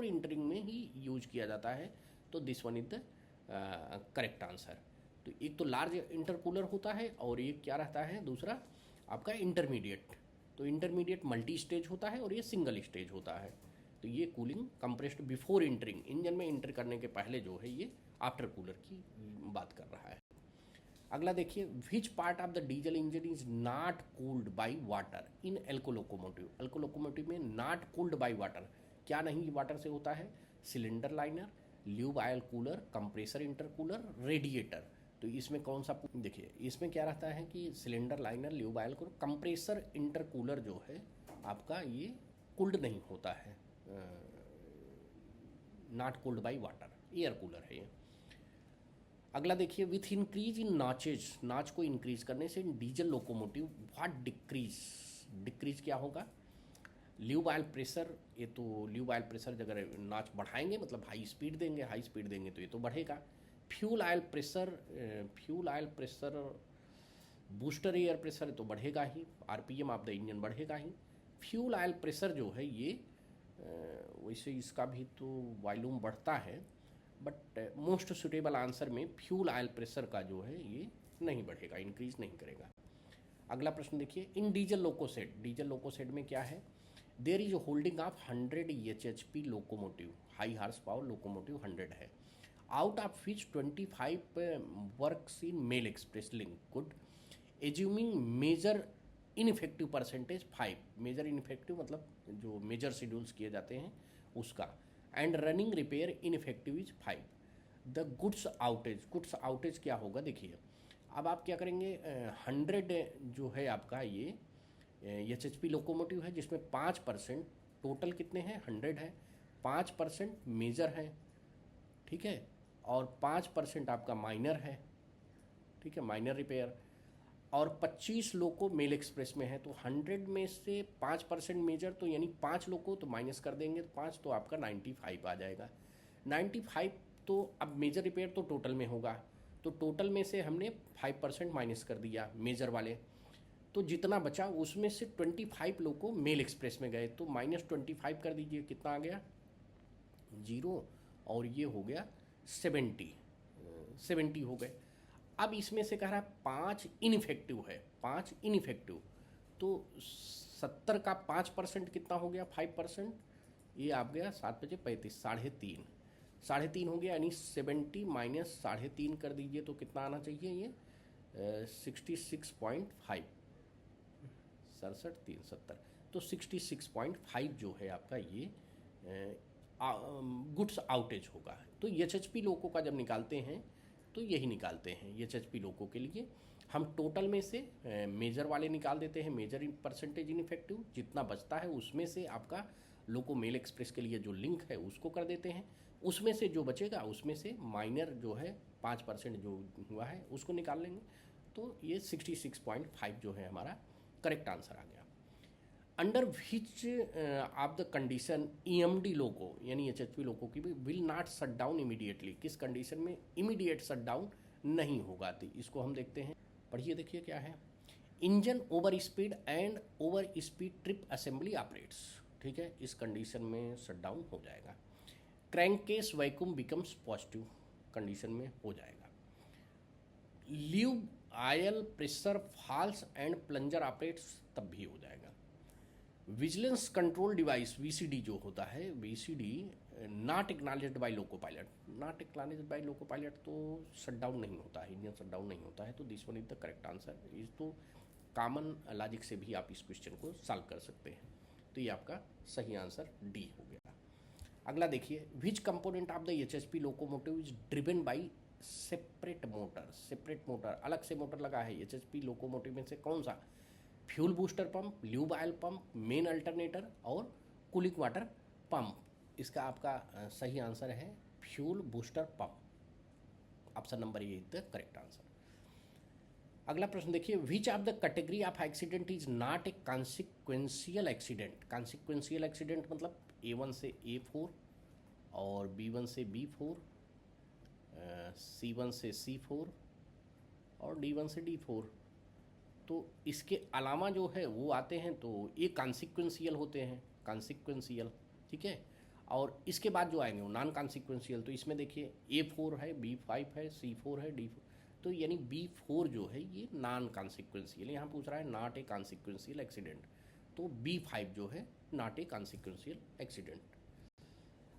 entering में ही use किया जाता है। तो this one is the correct answer. तो एक तो लार्ज इंटरकूलर होता है और एक क्या रहता है दूसरा आपका इंटरमीडिएट। तो इंटरमीडिएट मल्टी स्टेज होता है और ये सिंगल स्टेज होता है। तो ये cooling compressed before entering, engine में इंटर करने के पहले जो है ये आफ्टर कूलर की बात कर रहा है। अगला देखिए, which part of the diesel engine is not cooled by water in ALCO locomotive. ALCO locomotive में नॉट कूल्ड बाय वाटर, क्या नहीं वाटर से होता है? Cylinder liner, lube oil cooler, compressor intercooler, radiator. तो इसमें कौन सा? देखिए इसमें क्या रहता है कि cylinder liner, lube oil cooler, compressor intercooler जो है आपका ये कूल्ड नहीं होता है, not cooled by water, air cooler है ये। अगला देखिए, with increase in notches, notch को इंक्रीज करने से diesel locomotive what decrease, decrease क्या होगा? ल्यूब ऑयल प्रेशर, ये तो ल्यूब ऑयल प्रेशर अगर नॉच बढ़ाएंगे मतलब हाई स्पीड देंगे, हाई स्पीड देंगे तो ये तो बढ़ेगा। Fuel oil pressure booster air pressure तो बढ़ेगा ही, RPM ऑफ द इंजन बढ़ेगा ही। फ्यूल ऑयल प्रेशर जो है ये वैसे इसका भी तो वॉल्यूम बढ़ता है, बट मोस्ट सुटेबल आंसर में फ्यूल ऑयल प्रेशर का जो है ये नहीं बढ़ेगा, इंक्रीज नहीं करेगा। अगला प्रश्न देखिए, इन डीजल लोकोसेट, डीजल लोकोसेट में क्या है? There is holding of 100 HP locomotive, high horse power locomotive 100 है, out of which 25 works in mail express link, good. Assuming major ineffective percentage 5, major ineffective मतलब जो मेजर शेड्यूल्स किए जाते हैं उसका, and running repair ineffective is 5। The goods outage, goods outage क्या होगा? देखिए अब आप क्या करेंगे, 100 जो है आपका ये HP लोकोमोटिव है जिसमें 5%, टोटल कितने हैं? 100 है, 5% मेजर है, ठीक है, और 5% आपका माइनर है, ठीक है, माइनर रिपेयर, और 25 लोको मेल एक्सप्रेस में है। तो 100 में से 5% मेजर, तो यानी 5 लोको तो माइनस कर देंगे, 5 तो आपका 95 आ जाएगा। 95 तो अब मेजर रिपेयर तो टोटल में होगा, तो टोटल में से हमने 5% माइनस कर दिया मेजर वाले, तो जितना बचा उसमें से 25 लोको मेल एक्सप्रेस में गए, तो -25 कर दीजिए, कितना आ गया? 0, और ये हो गया 70 हो गए। अब इसमें से कह रहा है 5 इनफेक्टिव है, 5 इनफेक्टिव, तो 70 का 5% कितना हो गया? 5%, ये आप गया 7 बजे 35, 3.5 हो गया, यानी 70 माइनस 3.5 कर दीजिए तो कितना आना चाहिए? ये 66.5, 67 3 70, तो 66.5 जो है आपका ये गुड्स आउटेज होगा। तो HP लोको का जब निकालते हैं तो यही निकालते हैं, HP लोको के लिए हम टोटल में से मेजर वाले निकाल देते हैं, मेजर परसेंटेज इनफेक्टिव, जितना बचता है उसमें से आपका लोको मेल एक्सप्रेस के लिए जो लिंक है उसको कर देते हैं, उसमें से जो बचेगा उसमें से माइनर जो है 5% जो हुआ है उसको निकाल लेंगे, तो ये 66.5 जो है हमारा करेक्ट आंसर आ गया। Under which of the condition EMD लोको यानी HP लोको की भी will not shut down immediately, किस कंडीशन में इमीडिएट शट डाउन नहीं होगा? तो इसको हम देखते हैं, पढ़िए देखिए क्या है। Engine over speed and over speed trip assembly operates, ठीक है, इस कंडीशन में शट डाउन हो जाएगा। Crankcase vacuum becomes positive condition में हो जाएगा। Lube oil pressure falls and plunger operates तब भी हो जाएगा। विजिलेंस कंट्रोल डिवाइस VCD जो होता है, VCD not acknowledged by loco pilot, not acknowledged by loco pilot तो शट डाउन नहीं होता है, इंजन शट डाउन नहीं होता है, तो this one is the correct answer. इस तो कॉमन लॉजिक से भी आप इस क्वेश्चन को सॉल्व कर सकते हैं, तो ये आपका सही आंसर D हो गया। अगला देखिए, विच component of the HSP locomotive is driven by separate motor. Separate motor, अलग से मोटर लगा है एचएसपी लोकोमोटिव में से कौन सा? Fuel booster pump, lube oil pump, main alternator और कूलिंग वाटर पंप। इसका आपका सही आंसर है fuel booster pump. Option number A is the correct answer. अगला प्रश्न देखिए, which of the category of accident is not a consequential accident. Consequential accident मतलब A1 से A4 और B1 से B4, C1 से C4 और D1 से D4। तो इसके अलावा जो है वो आते हैं तो ये कॉन्सिक्वेंशियल होते हैं, कॉन्सिक्वेंशियल, ठीक है। और इसके बाद जो आएंगे वो नॉन कॉन्सिक्वेंशियल। तो इसमें देखिए A4 है, B5 है, C4 है, D4, तो यानी B4 जो है ये नॉन कॉन्सिक्वेंशियल। यहाँ पूछ रहा है नॉट ए कॉन्सिक्वेंशियल एक्सीडेंट, तो B5 जो है नॉट ए कॉन्सिक्वेंशियल एक्सीडेंट।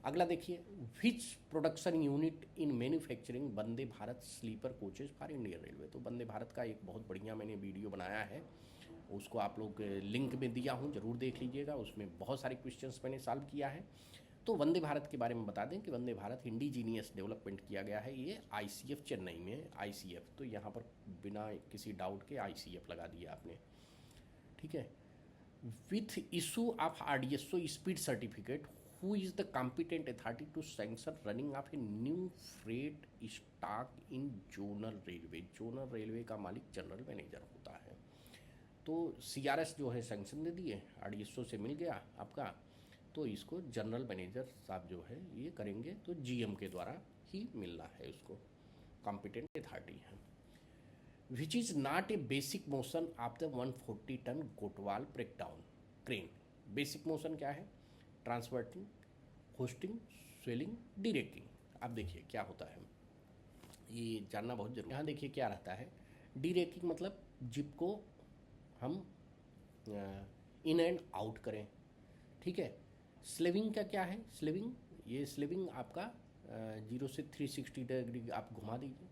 अगला देखिए, which production unit in manufacturing Vande Bharat sleeper coaches for Indian railway. तो वंदे भारत का एक बहुत बढ़िया मैंने वीडियो बनाया है, उसको आप लोग लिंक में दिया हूँ, ज़रूर देख लीजिएगा। उसमें बहुत सारे क्वेश्चंस मैंने सॉल्व किया है। तो वंदे भारत के बारे में बता दें कि वंदे भारत इंडिजीनियस डेवलपमेंट किया गया है, ये ICF चेन्नई में, ICF। तो यहाँ पर बिना किसी डाउट के ICF लगा दिया आपने, ठीक है। With issue of RDSO speed certificate, who is the competent authority to sanction running of a new freight stock in zonal railway। Zonal railway का मालिक जनरल मैनेजर होता है। तो CRS जो है सैंक्शन दे दिए, RDSO से मिल गया आपका, तो इसको जनरल मैनेजर साहब जो है ये करेंगे, तो GM के द्वारा ही मिलना है उसको, कॉम्पिटेंट अथॉरिटी है। Which is not a basic motion of the 140 ton Gottwald breakdown crane. Basic motion क्या है? Traversing, hoisting, slewing, derricking. अब देखिए क्या होता है, ये जानना बहुत जरूरी है। यहाँ देखिए क्या रहता है, डीरेकिंग मतलब जिप को हम इन एंड आउट करें, ठीक है। स्लेविंग का क्या है? स्लेविंग, ये स्लेविंग आपका 0 से 360 डिग्री आप घुमा दीजिए।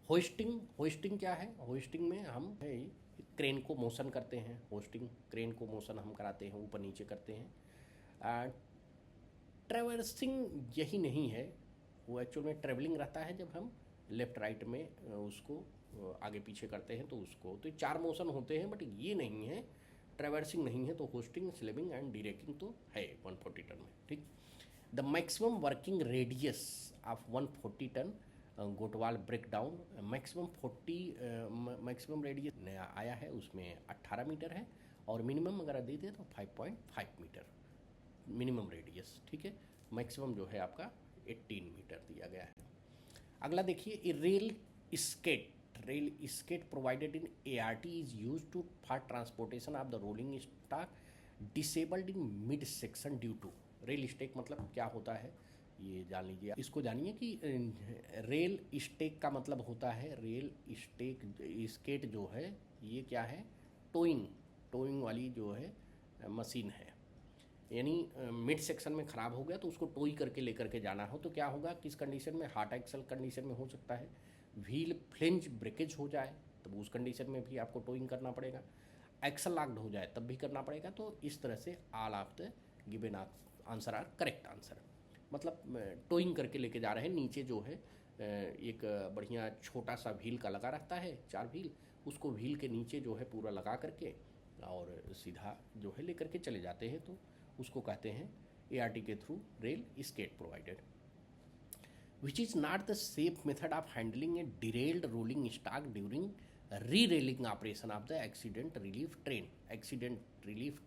होस्टिंग, होस्टिंग क्या है? होस्टिंग में हम क्रेन को मोशन करते हैं, होस्टिंग क्रेन को मोशन हम कराते हैं, ऊपर नीचे करते हैं। ट्रैवर्सिंग यही नहीं है, वो एक्चुअल में ट्रैवलिंग रहता है जब हम लेफ़्ट राइट में उसको आगे पीछे करते हैं तो उसको, तो 4 मोशन होते हैं, बट ये नहीं है, ट्रैवर्सिंग नहीं है। तो होस्टिंग, स्लेविंग एंड डीरेकिंग तो है 140 टन में, ठीक। The maximum working radius of 140 ton Gottwald breakdown, maximum radius नया आया है, उसमें 18 मीटर है, और मिनिमम अगर दे दे तो 5.5 मीटर मिनिमम रेडियस, ठीक है। मैक्सिमम जो है आपका 18 मीटर दिया गया है। अगला देखिए, rail skate provided in ART is use to for transportation of the rolling stock disabled in mid section due to. Rail stake मतलब क्या होता है ये जान लीजिए, इसको जानिए कि रेल स्टेक का मतलब होता है, रेल स्केट जो है ये क्या है? टोइंग वाली जो है मशीन है, यानी मिड सेक्शन में ख़राब हो गया तो उसको टोई करके लेकर के जाना हो तो क्या होगा, किस कंडीशन में? हार्ड एक्सल कंडीशन में हो सकता है, व्हील फ्लेंज ब्रेकेज हो जाए तब उस कंडीशन में भी आपको टोइंग करना पड़ेगा, एक्सल लॉक्ड हो जाए तब भी करना पड़ेगा। तो इस तरह से all of the given answer are correct answer. मतलब टोइंग करके लेके जा रहे हैं, नीचे जो है एक बढ़िया छोटा सा व्हील का लगा रहता है, 4 व्हील, उसको व्हील के नीचे जो है पूरा लगा करके और सीधा जो है लेकर के चले जाते हैं, तो उसको कहते हैं ART के through rail skate provided. Which is not the safe method of handling a derailed rolling stock during re-railing operation of the accident relief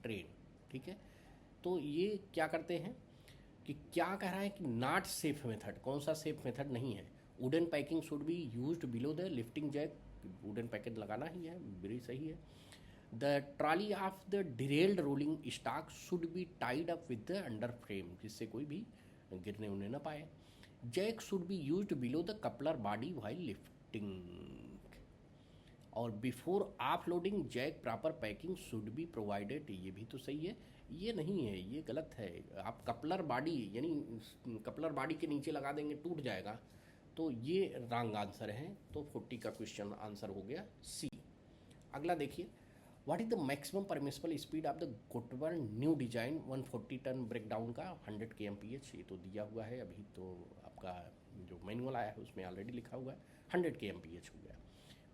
train, ठीक है। तो ये क्या करते हैं कि क्या कह रहा है कि नॉट सेफ मेथड, कौन सा सेफ मेथड नहीं है? Wooden packing should be used below the lifting jack, wooden package लगाना ही है, वेरी सही है। The trolley of the derailed rolling stock should be tied up with the under frame, जिससे कोई भी गिरने उड़ने ना पाए। Jack should be used below the coupler body while lifting, और before off loading jack proper packing should be provided, ये भी तो सही है, ये नहीं है, ये गलत है। आप कपलर बॉडी यानी कपलर बॉडी के नीचे लगा देंगे टूट जाएगा, तो ये रॉन्ग आंसर है। तो 40 का क्वेश्चन आंसर हो गया C। अगला देखिए, what is the maximum permissible speed of the Goodwin new design 140 ton breakdown का 100 kmph, ये तो दिया हुआ है अभी, तो आपका जो मैनुअल आया है उसमें ऑलरेडी लिखा हुआ है 100 kmph हो गया।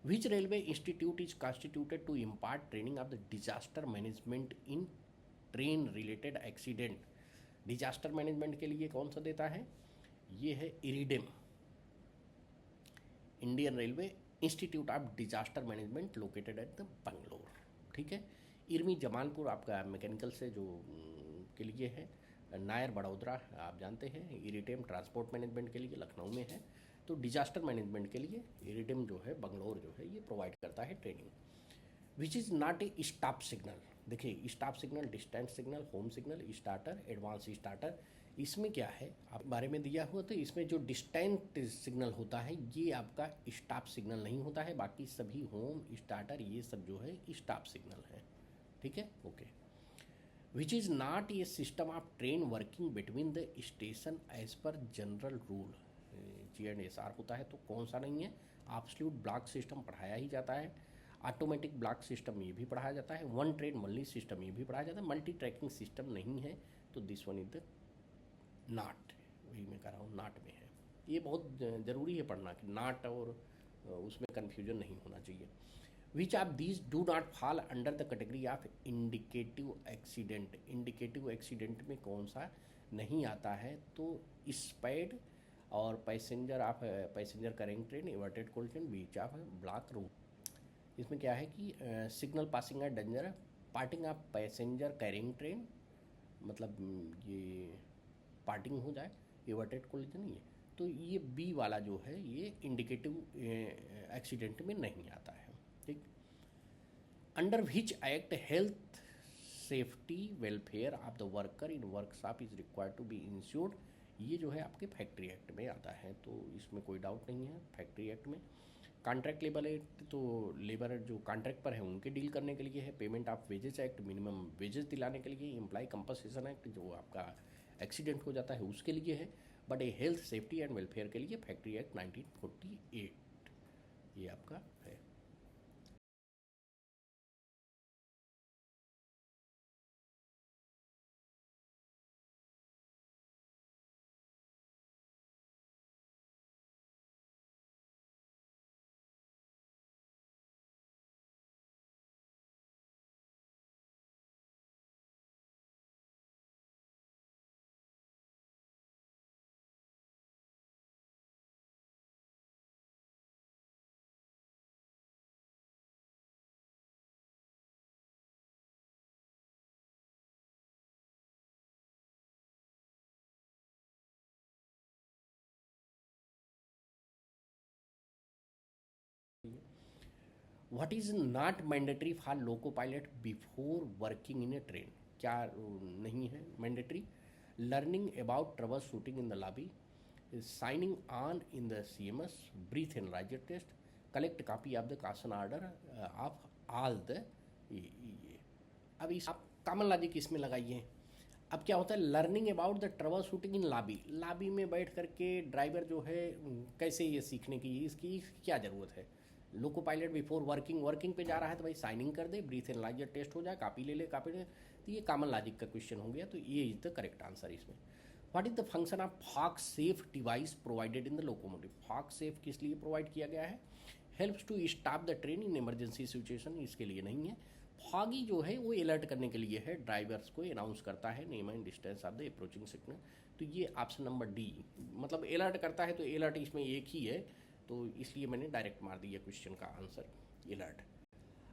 Which railway institute is constituted to impart training of the disaster management in train related accident? Disaster management के लिए कौन सा देता है? ये है IRIDM, Indian railway institute of disaster management located at the Bangalore. ठीक है। इरमी जमालपुर आपका मैकेनिकल से जो के लिए है, नायर बड़ौदरा आप जानते हैं, इरिडेम ट्रांसपोर्ट मैनेजमेंट के लिए लखनऊ में है, तो डिजास्टर मैनेजमेंट के लिए इरिडेम जो है बंगलोर जो है ये प्रोवाइड करता है training. Which is not a stop signal? देखिए stop signal, distance signal, home signal, starter, advance starter, इसमें क्या है आप बारे में दिया हुआ, तो इसमें जो डिस्टेंट सिग्नल होता है ये आपका स्टॉप सिग्नल नहीं होता है, बाकी सभी होम, स्टार्टर ये सब जो है स्टॉप सिग्नल है। ठीक है, okay. Which is not a system of train working between the station as per general rule? GNSR होता है, तो कौन सा नहीं है? एब्सोल्यूट ब्लॉक सिस्टम पढ़ाया ही जाता है, ऑटोमेटिक ब्लॉक सिस्टम ये भी पढ़ाया जाता है, वन ट्रेन मल्टी सिस्टम ये भी पढ़ाया जाता है, मल्टी ट्रैकिंग सिस्टम नहीं है, तो दिस वन इज द नाट, वही मैं कह रहा हूँ नाट में है। ये बहुत ज़रूरी है पढ़ना कि नाट और उसमें कन्फ्यूजन नहीं होना चाहिए। Which of these do not fall under the category of indicative accident? Indicative accident में कौन सा नहीं आता है? तो स्पैड और passenger of passenger carrying train, averted cold train, breach of block route. इसमें क्या है कि सिग्नल पासिंग है danger, parting of passenger carrying train, मतलब ये पार्टिंग हो जाए, इवर्टेड कोलिजन नहीं है, तो ये बी वाला जो है ये इंडिकेटिव एक्सीडेंट में नहीं आता है। ठीक। Under which act health safety welfare of the worker in workshop is required to be ensured? ये जो है आपके फैक्ट्री एक्ट में आता है, तो इसमें कोई डाउट नहीं है। फैक्ट्री एक्ट में कॉन्ट्रैक्ट लेबर एक्ट, तो लेबर जो कॉन्ट्रैक्ट पर है उनके डील करने के लिए है। Payment of wages act, minimum wages दिलाने के लिए। एम्प्लॉय कंपनसेशन एक्ट, जो आपका एक्सीडेंट हो जाता है उसके लिए है। बट ये हेल्थ सेफ्टी एंड वेलफेयर के लिए फैक्ट्री एक्ट 1948 ये आपका है। What is not mandatory for loco pilot before working in a train? क्या नहीं है mandatory? Learning about trouble shooting in the lobby, signing on in the CMS, breath analyser test, collect copy of the caution order of all the ये। अब इस आप common logic इसमें लगाइए। अब क्या होता है, learning about the trouble shooting in lobby, lobby में बैठ करके ड्राइवर जो है कैसे ये सीखने की, इसकी क्या ज़रूरत है? लोको पायलट बिफोर वर्किंग पे जा रहा है तो भाई साइनिंग कर दे, ब्रीथ एनालाइजर टेस्ट हो जाए, कॉपी ले ले, कॉपी ले, तो ये कॉमन लॉजिक का क्वेश्चन हो गया, तो ये इज द करेक्ट आंसर इसमें। What is the function of fog safe device provided in the locomotive? Fog safe किस लिए प्रोवाइड किया गया है? Helps to stop the train in emergency situation, इसके लिए नहीं है। फॉगी जो है वो अलर्ट करने के लिए है, ड्राइवर्स को अनाउंस करता है name and distance of the approaching signal, तो ये ऑप्शन नंबर डी, मतलब अलर्ट करता है, तो अलर्ट इसमें एक ही है, तो इसलिए मैंने डायरेक्ट मार दिया क्वेश्चन का आंसर अलर्ट।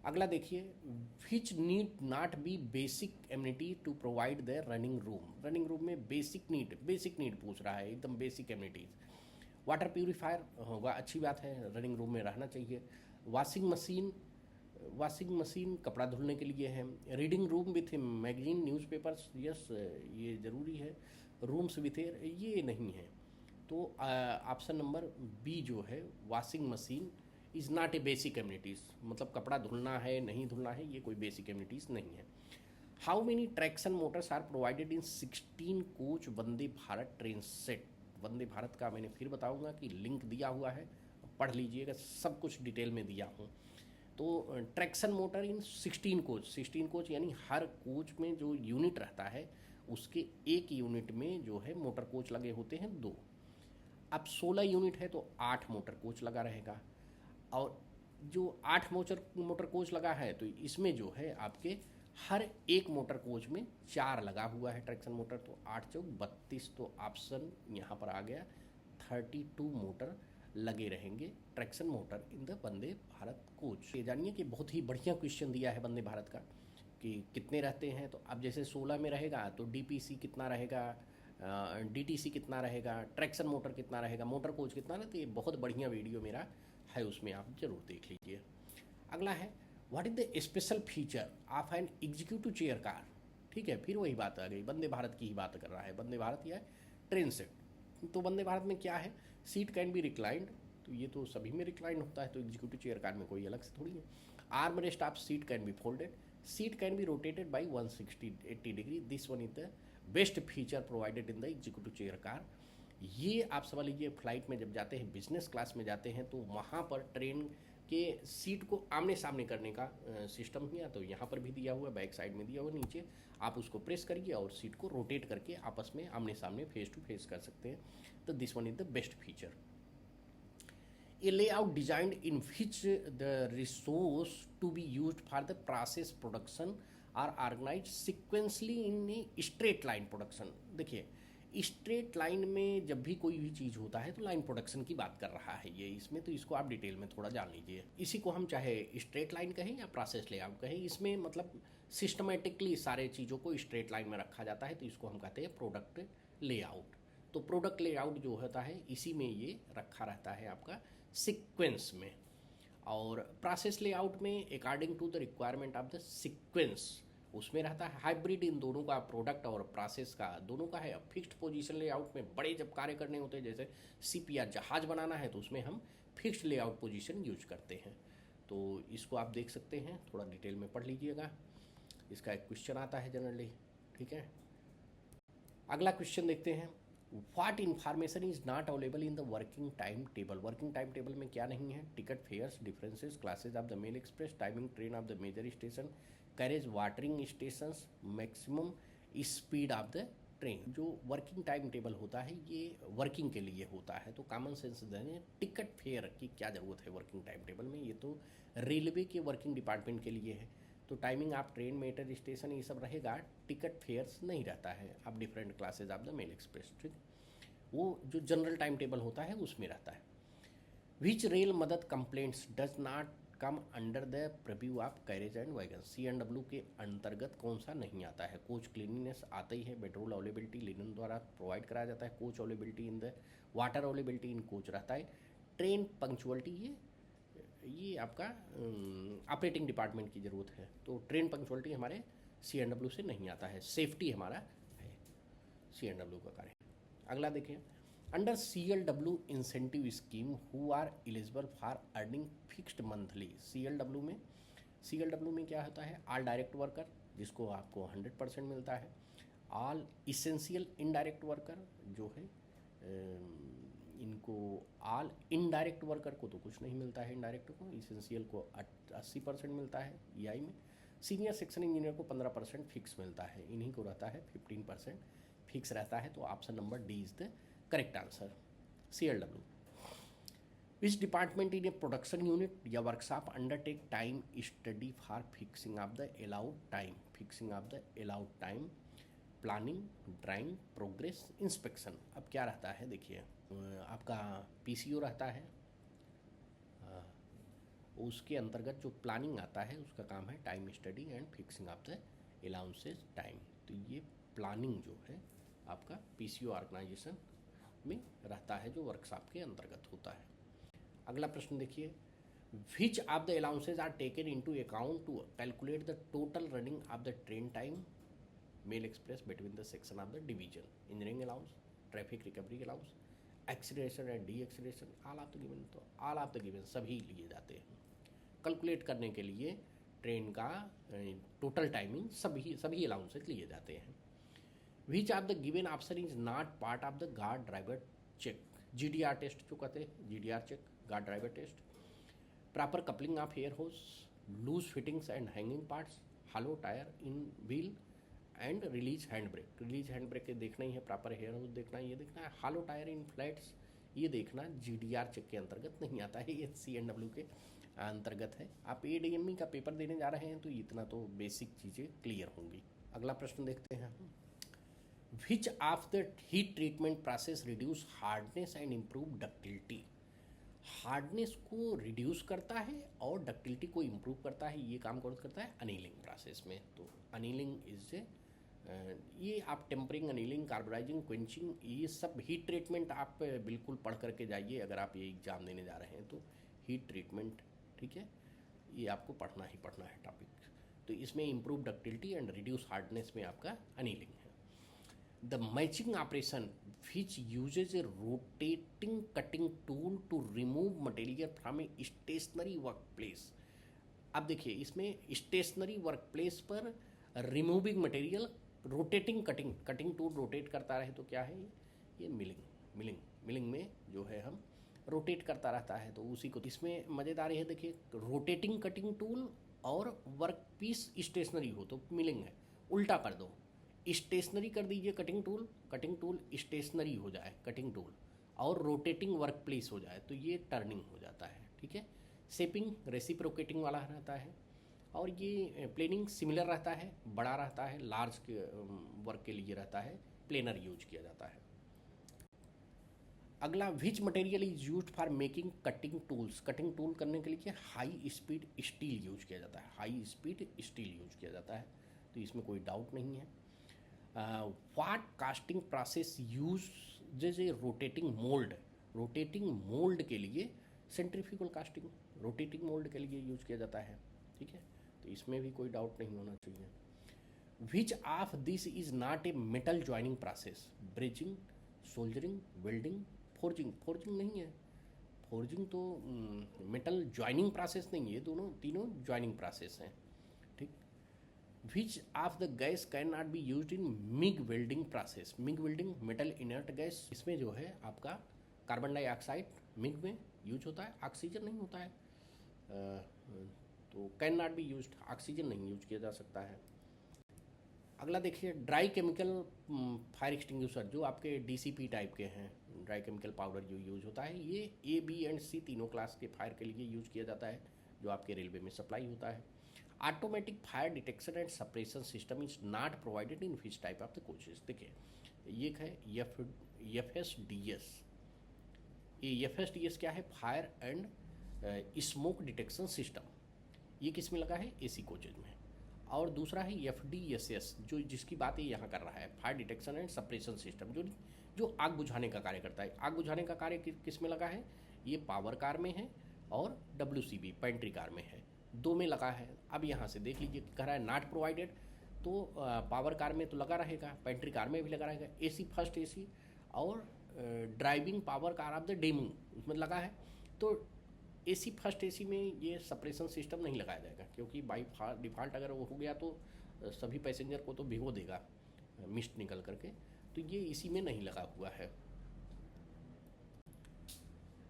अगला देखिए, which need not be basic amenity to provide the running room? Running room में बेसिक नीड पूछ रहा है, एकदम बेसिक एम्यूनिटीज़। वाटर प्यूरीफायर होगा, अच्छी बात है, रनिंग रूम में रहना चाहिए। वॉशिंग मशीन कपड़ा धुलने के लिए है। Reading room with magazine newspapers, yes ये ज़रूरी है। रूम्स विथ एयर, ये नहीं है, तो ऑप्शन नंबर बी जो है washing machine is not a basic amenities, मतलब कपड़ा धुलना है नहीं धुलना है ये कोई बेसिक एम्यूनिटीज़ नहीं है। How many traction motors are provided in 16 coach Vande Bharat train set? Vande Bharat का मैंने फिर बताऊंगा कि लिंक दिया हुआ है, पढ़ लीजिएगा, सब कुछ डिटेल में दिया हूँ। तो तो ट्रैक्शन मोटर इन 16 कोच यानी हर कोच में जो यूनिट रहता है उसके एक यूनिट में जो है मोटर कोच लगे होते हैं 2। अब 16 यूनिट है तो 8 मोटर कोच लगा रहेगा, और जो 8 मोटर कोच लगा है तो इसमें जो है आपके हर एक मोटर कोच में 4 लगा हुआ है ट्रैक्शन मोटर, तो 8 चौक 32, तो ऑप्शन यहाँ पर आ गया 32 मोटर लगे रहेंगे traction motor in the Vande Bharat coach. ये जानिए कि बहुत ही बढ़िया क्वेश्चन दिया है वंदे भारत का कि कितने रहते हैं। तो अब जैसे 16 में रहेगा तो डीपीसी कितना रहेगा, डीटीसी कितना रहेगा, ट्रैक्शन मोटर कितना रहेगा, मोटर कोच कितना रहेगा। तो ये बहुत बढ़िया वीडियो मेरा है, उसमें आप जरूर देख लीजिए। अगला है what is the special feature of an executive chair car. ठीक है, फिर वही बात आ गई, वंदे भारत की ही बात कर रहा है। वंदे भारत या ट्रेन सेट, तो वंदे भारत में क्या है, सीट कैन बी रिक्लाइंड, तो ये तो सभी में रिक्लाइंड होता है, तो एग्जीक्यूटिव चेयर कार में कोई अलग से थोड़ी है। Arm rest of seat can be folded, seat can be rotated by 180 degree, this one is the best feature provided in the executive chair car. ये आप समझ लीजिए फ्लाइट में जब जाते हैं, बिजनेस क्लास में जाते हैं, तो वहाँ पर ट्रेन के सीट को आमने सामने करने का सिस्टम है, तो यहाँ पर भी दिया हुआ, बैक साइड में दिया हुआ, नीचे आप उसको प्रेस करिए और सीट को रोटेट करके आपस में आमने सामने फेस टू फेस कर सकते हैं। तो this one is the best feature. A layout designed in which the resource to be used for the process production are organized sequentially in a straight line production। देखिए, straight line में जब भी कोई भी चीज़ होता है तो लाइन प्रोडक्शन की बात कर रहा है ये इसमें, तो इसको आप डिटेल में थोड़ा जान लीजिए। इसी को हम चाहे स्ट्रेट लाइन कहें या प्रोसेस लेआउट कहें, इसमें मतलब सिस्टमेटिकली सारे चीज़ों को स्ट्रेट लाइन में रखा जाता है, तो इसको हम कहते हैं प्रोडक्ट लेआउट। तो प्रोडक्ट लेआउट जो होता है इसी में ये रखा रहता है आपका सीक्वेंस में। और प्रोसेस लेआउट में according to the requirement of the sequence उसमें रहता है। हाइब्रिड इन दोनों का, प्रोडक्ट और प्रोसेस का दोनों का है। फिक्स्ड पोजीशन लेआउट में बड़े जब कार्य करने होते हैं, जैसे शिप या जहाज बनाना है, तो उसमें हम फिक्स्ड लेआउट पोजीशन यूज करते हैं। तो इसको आप देख सकते हैं, थोड़ा डिटेल में पढ़ लीजिएगा, इसका एक क्वेश्चन आता है जनरली। ठीक है, अगला क्वेश्चन देखते हैं। What information is not available in the working time table. Working time table में क्या नहीं है, ticket fares, differences, classes of the mail express, timing train of the major station, carriage watering stations, maximum speed of the train. जो working time table होता है ये working के लिए होता है, तो कॉमन सेंस देने टिकट फेयर की क्या ज़रूरत है वर्किंग टाइम टेबल में, ये तो रेलवे के वर्किंग डिपार्टमेंट के लिए है। तो टाइमिंग ऑफ ट्रेन, मेटर स्टेशन ये सब रहेगा, टिकट फेयर्स नहीं रहता है। अब different classes of the mail express, ठीक, वो जो जनरल टाइम टेबल होता है उसमें रहता है। विच रेल मदद complaints does not come under the preview of carriage and wagon. C&W के अंतर्गत कौन सा नहीं आता है। कोच क्लीनिनेस आता ही है, पेट्रोल अवेलेबिलिटी लिनन द्वारा प्रोवाइड कराया जाता है, coach availability in the water availability in coach रहता है, ट्रेन पंक्चुअलिटी ये आपका ऑपरेटिंग डिपार्टमेंट की ज़रूरत है, तो ट्रेन पंक्चुअलिटी हमारे C&W से नहीं आता है। सेफ्टी हमारा है C&W का कार्य। अगला देखें, under CLW incentive scheme who are eligible for earning fixed monthly. CLW में क्या होता है, ऑल डायरेक्ट वर्कर जिसको आपको 100% मिलता है, ऑल इसेंशियल इनडायरेक्ट वर्कर जो है इनको, ऑल इनडायरेक्ट वर्कर को तो कुछ नहीं मिलता है, इनडायरेक्ट को, इसेंशियल को 80% मिलता है EI में, सीनियर सेक्शन इंजीनियर को 15% फिक्स मिलता है, इन्हीं को रहता है 15% फिक्स रहता है। तो option number D is the correct answer. CLW which department in a production unit या workshop undertake time study for fixing of the allowed time. Fixing of the allowed time, planning, drawing, progress, inspection. अब क्या रहता है देखिए, आपका PCO रहता है, उसके अंतर्गत जो प्लानिंग आता है उसका काम है time study and fixing of the allowances time. तो ये प्लानिंग जो है आपका PCO ऑर्गेनाइजेशन में रहता है, जो वर्कशॉप के अंतर्गत होता है। अगला प्रश्न देखिए, which of the allowances are taken into account to calculate the total running of the train time, mail express between the section of the division, engineering allowance, traffic recovery allowance, acceleration and deceleration, all of the given. तो all of the given सभी लिए जाते हैं calculate करने के लिए, train का total timing सभी अलाउंसेज लिए जाते हैं। Which of the given option is not part of the guard driver check. GDR test जो कहते हैं, GDR check, guard driver test, proper coupling of air hose, loose fittings and hanging parts, hollow tyre in wheel and release hand brake. Release hand brake देखना ही है, proper hair whole देखना है, ये देखना है। हालो टायर इन फ्लैट्स ये देखना GDR चेक के अंतर्गत नहीं आता है, ये CNW के अंतर्गत है। आप ADME का पेपर देने जा रहे हैं तो इतना तो बेसिक चीज़ें क्लियर होंगी। अगला प्रश्न देखते हैं हम। विच of the heat treatment process reduce hardness and improve ductility. Hardness को रिड्यूस करता है और डक्टिलिटी को इम्प्रूव करता है, ये काम कौन करता है? अनीलिंग प्रोसेस में। तो अनीलिंग इज ये आप टेम्परिंग, अनीलिंग, कार्बोनाइजिंग, क्वेंचिंग, ये सब हीट ट्रीटमेंट आप बिल्कुल पढ़ करके जाइए अगर आप ये एग्ज़ाम देने जा रहे हैं तो। हीट ट्रीटमेंट, ठीक है, ये आपको पढ़ना ही पढ़ना है टॉपिक। तो इसमें improve ductility and reduce hardness में आपका अनीलिंग है। The machining operation which uses a rotating cutting tool to remove material from a stationary work place. अब देखिए इसमें स्टेशनरी वर्क प्लेस पर removing material, rotating cutting tool rotate करता रहे तो क्या है ये मिलिंग में जो है हम रोटेट करता रहता है तो उसी को। इसमें मज़ेदार है, देखिए रोटेटिंग कटिंग टूल और वर्क पीस स्टेशनरी हो तो मिलिंग है, उल्टा कर दो, स्टेशनरी कर दीजिए कटिंग टूल स्टेशनरी हो जाए कटिंग टूल, और रोटेटिंग वर्क प्लेस हो जाए तो ये टर्निंग हो जाता है, ठीक है। शेपिंग रेसिप्रोकेटिंग वाला रहता है, और ये प्लेनिंग सिमिलर रहता है, बड़ा रहता है, लार्ज के वर्क के लिए रहता है, प्लेनर यूज किया जाता है। अगला, which material is use for making cutting tools. Cutting tool करने के लिए हाई स्पीड स्टील यूज किया जाता है, हाई स्पीड स्टील यूज किया जाता है, तो इसमें कोई डाउट नहीं है। व्हाट कास्टिंग प्रोसेस यूज जैसे रोटेटिंग मोल्ड। रोटेटिंग मोल्ड के लिए सेंट्रीफ्यूगल कास्टिंग रोटेटिंग मोल्ड के लिए यूज किया जाता है, ठीक है, तो इसमें भी कोई डाउट नहीं होना चाहिए। Which of this is not a metal joining process. Bridging, soldiering, welding, forging. Forging नहीं है, फोर्जिंग तो मेटल ज्वाइनिंग प्रोसेस नहीं है, ये दोनों तीनों ज्वाइनिंग प्रोसेस हैं, ठीक। विच of the gas can not B use in MiG welding process. MiG welding metal inert gas, इसमें जो है आपका कार्बन डाइऑक्साइड मिग में यूज होता है, ऑक्सीजन नहीं होता है, तो can not B use, oxygen नहीं यूज किया जा सकता है। अगला देखिए, ड्राई केमिकल फायर एक्सटिंग्विशर, जो आपके DCP टाइप के हैं, ड्राई केमिकल पाउडर जो यूज होता है, ये A, B एंड C तीनों क्लास के फायर के लिए यूज किया जाता है, जो आपके रेलवे में सप्लाई होता है। Automatic fire detection and suppression system is not provided in which type of the coaches. देखिए ये है FSDS। ये FSDS क्या है? Fire and smoke detection system. ये किस में लगा है? AC कोचेज में। और दूसरा है FDSS, जो जिसकी बात ये यहाँ कर रहा है, fire detection and suppression system, जो आग बुझाने का कार्य करता है। आग बुझाने का कार्य किस में लगा है? ये पावर कार में है और WCB पेंट्री कार में है, दो में लगा है। अब यहाँ से देख लीजिए, कह रहा है नॉट प्रोवाइडेड, तो पावर कार में तो लगा रहेगा, पेंट्री कार में भी लगा रहेगा। AC फर्स्ट AC और driving power car of the DEMU उसमें लगा है, तो AC फर्स्ट AC में ये सप्रेशन सिस्टम नहीं लगाया जाएगा, क्योंकि बाई डिफ़ॉल्ट अगर वो हो गया तो सभी पैसेंजर को तो भिगो देगा मिस्ट निकल करके, तो ये इसी में नहीं लगा हुआ है।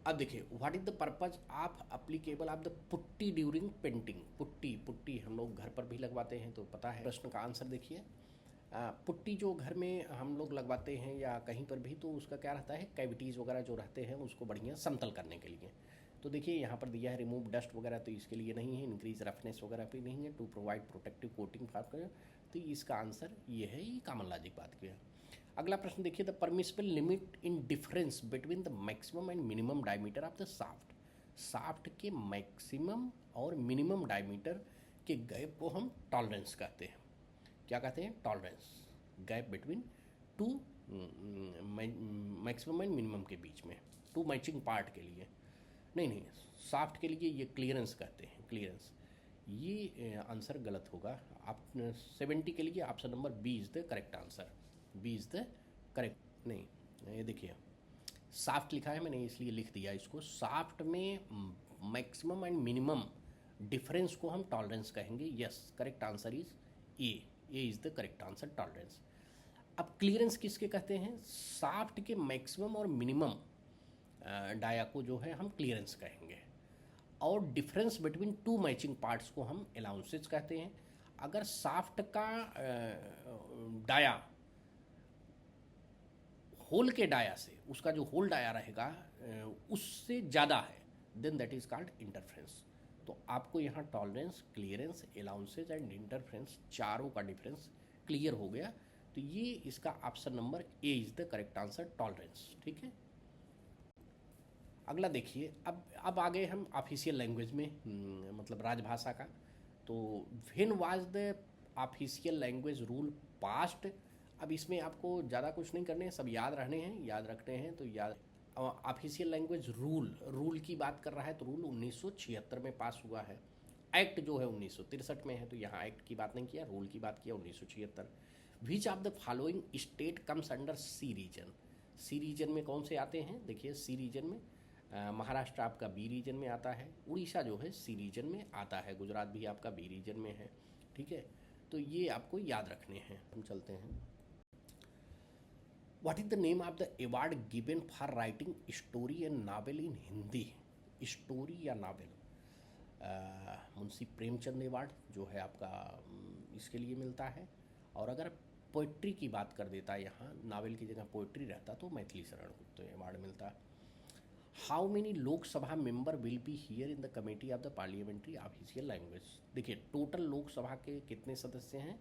अब देखिए, what is the purpose of applicable of the putty during painting. Putty हम लोग घर पर भी लगवाते हैं तो पता है। प्रश्न का आंसर देखिए, पुट्टी जो घर में हम लोग लगवाते हैं या कहीं पर भी, तो उसका क्या रहता है, कैविटीज़ वगैरह जो रहते हैं उसको बढ़िया समतल करने के लिए। तो देखिए यहाँ पर दिया है रिमूव डस्ट वगैरह, तो इसके लिए नहीं है। इंक्रीज रफनेस वगैरह भी नहीं है। To provide protective coating for, तो इसका आंसर ये है, ये कॉमन लॉजिक बात की है। अगला प्रश्न देखिए, the permissible limit in difference between the maximum and minimum diameter of the shaft. Shaft के मैक्सिमम और मिनिमम डायमीटर के गैप को हम टॉलरेंस कहते हैं। क्या कहते हैं? Tolerance, gap between two maximum and minimum के बीच में, टू मैचिंग पार्ट के लिए नहीं, शाफ्ट के लिए ये क्लियरेंस कहते हैं, क्लियरेंस। ये आंसर गलत होगा। आप 70 के लिए option number B is the correct answer. B is the correct, नहीं ये देखिए शाफ्ट लिखा है मैंने इसलिए लिख दिया इसको। शाफ्ट में मैक्सिमम एंड मिनिमम डिफरेंस को हम टॉलरेंस कहेंगे। Yes, correct answer is A is the correct answer, tolerance. अब क्लियरेंस किसके कहते हैं? शाफ्ट के मैक्सिमम और मिनिमम डाया को जो है हम क्लियरेंस कहेंगे। और difference between two matching parts को हम अलाउंसेज कहते हैं। अगर शाफ्ट का डाया होल के डाया से, उसका जो होल डाया रहेगा उससे ज़्यादा है, then that is called interference. तो आपको यहाँ tolerance, clearance, allowances and interference चारों का डिफरेंस क्लियर हो गया। तो ये इसका option number A is the correct answer, tolerance. ठीक है, अगला देखिए। अब आ गए हम ऑफिशियल लैंग्वेज में, मतलब राजभाषा का। तो when was the official language rule past. अब इसमें आपको ज़्यादा कुछ नहीं करने हैं, सब याद रहने हैं, याद रखते हैं तो याद। ऑफिशियल लैंग्वेज रूल की बात कर रहा है तो रूल 1976 में पास हुआ है। एक्ट जो है 1963 में है, तो यहाँ एक्ट की बात नहीं किया, रूल की बात किया 1976। Which of the following state comes under C region. C region में कौन से आते हैं, देखिए सी रीजन में महाराष्ट्र आपका बी रीजन में आता है, उड़ीसा जो है सी रीजन में आता है, गुजरात भी आपका बी रीजन में है। ठीक है, तो ये आपको याद रखने हैं। हम चलते हैं। What is the name of the award given for writing story and novel in Hindi. Story या नावल, मुंशी प्रेमचंद अवार्ड जो है आपका इसके लिए मिलता है। और अगर पोइट्री की बात कर देता है, यहाँ नावल की जगह पोइट्री रहता तो मैथिली शरण गुप्त अवार्ड मिलता। How many Lok Sabha member will be here in the committee of the parliamentary official language. देखिए टोटल लोकसभा के कितने सदस्य हैं,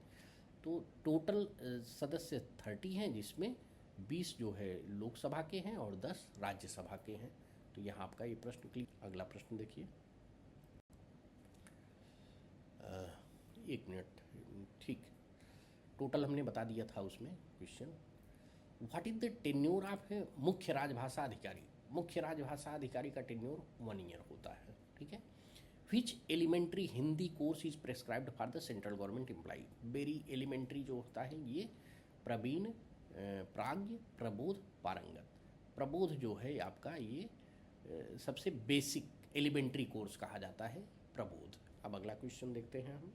तो टोटल सदस्य 30 हैं, जिसमें 20 जो है लोकसभा के हैं और 10 राज्यसभा के हैं। तो यहाँ आपका ये प्रश्न क्लियर। अगला प्रश्न देखिए, एक मिनट, ठीक, टोटल हमने बता दिया था उसमें question. What is the tenure of मुख्य राजभाषा अधिकारी। मुख्य राजभाषा अधिकारी का टेन्योर 1 ईयर होता है। ठीक है, which elementary Hindi course is prescribed for the central government employee. Very elementary जो होता है ये प्रवीण, प्राज्ञ, प्रबोध, पारंगत। प्रबोध जो है आपका ये सबसे बेसिक एलिमेंट्री कोर्स कहा जाता है, प्रबोध। अब अगला क्वेश्चन देखते हैं हम।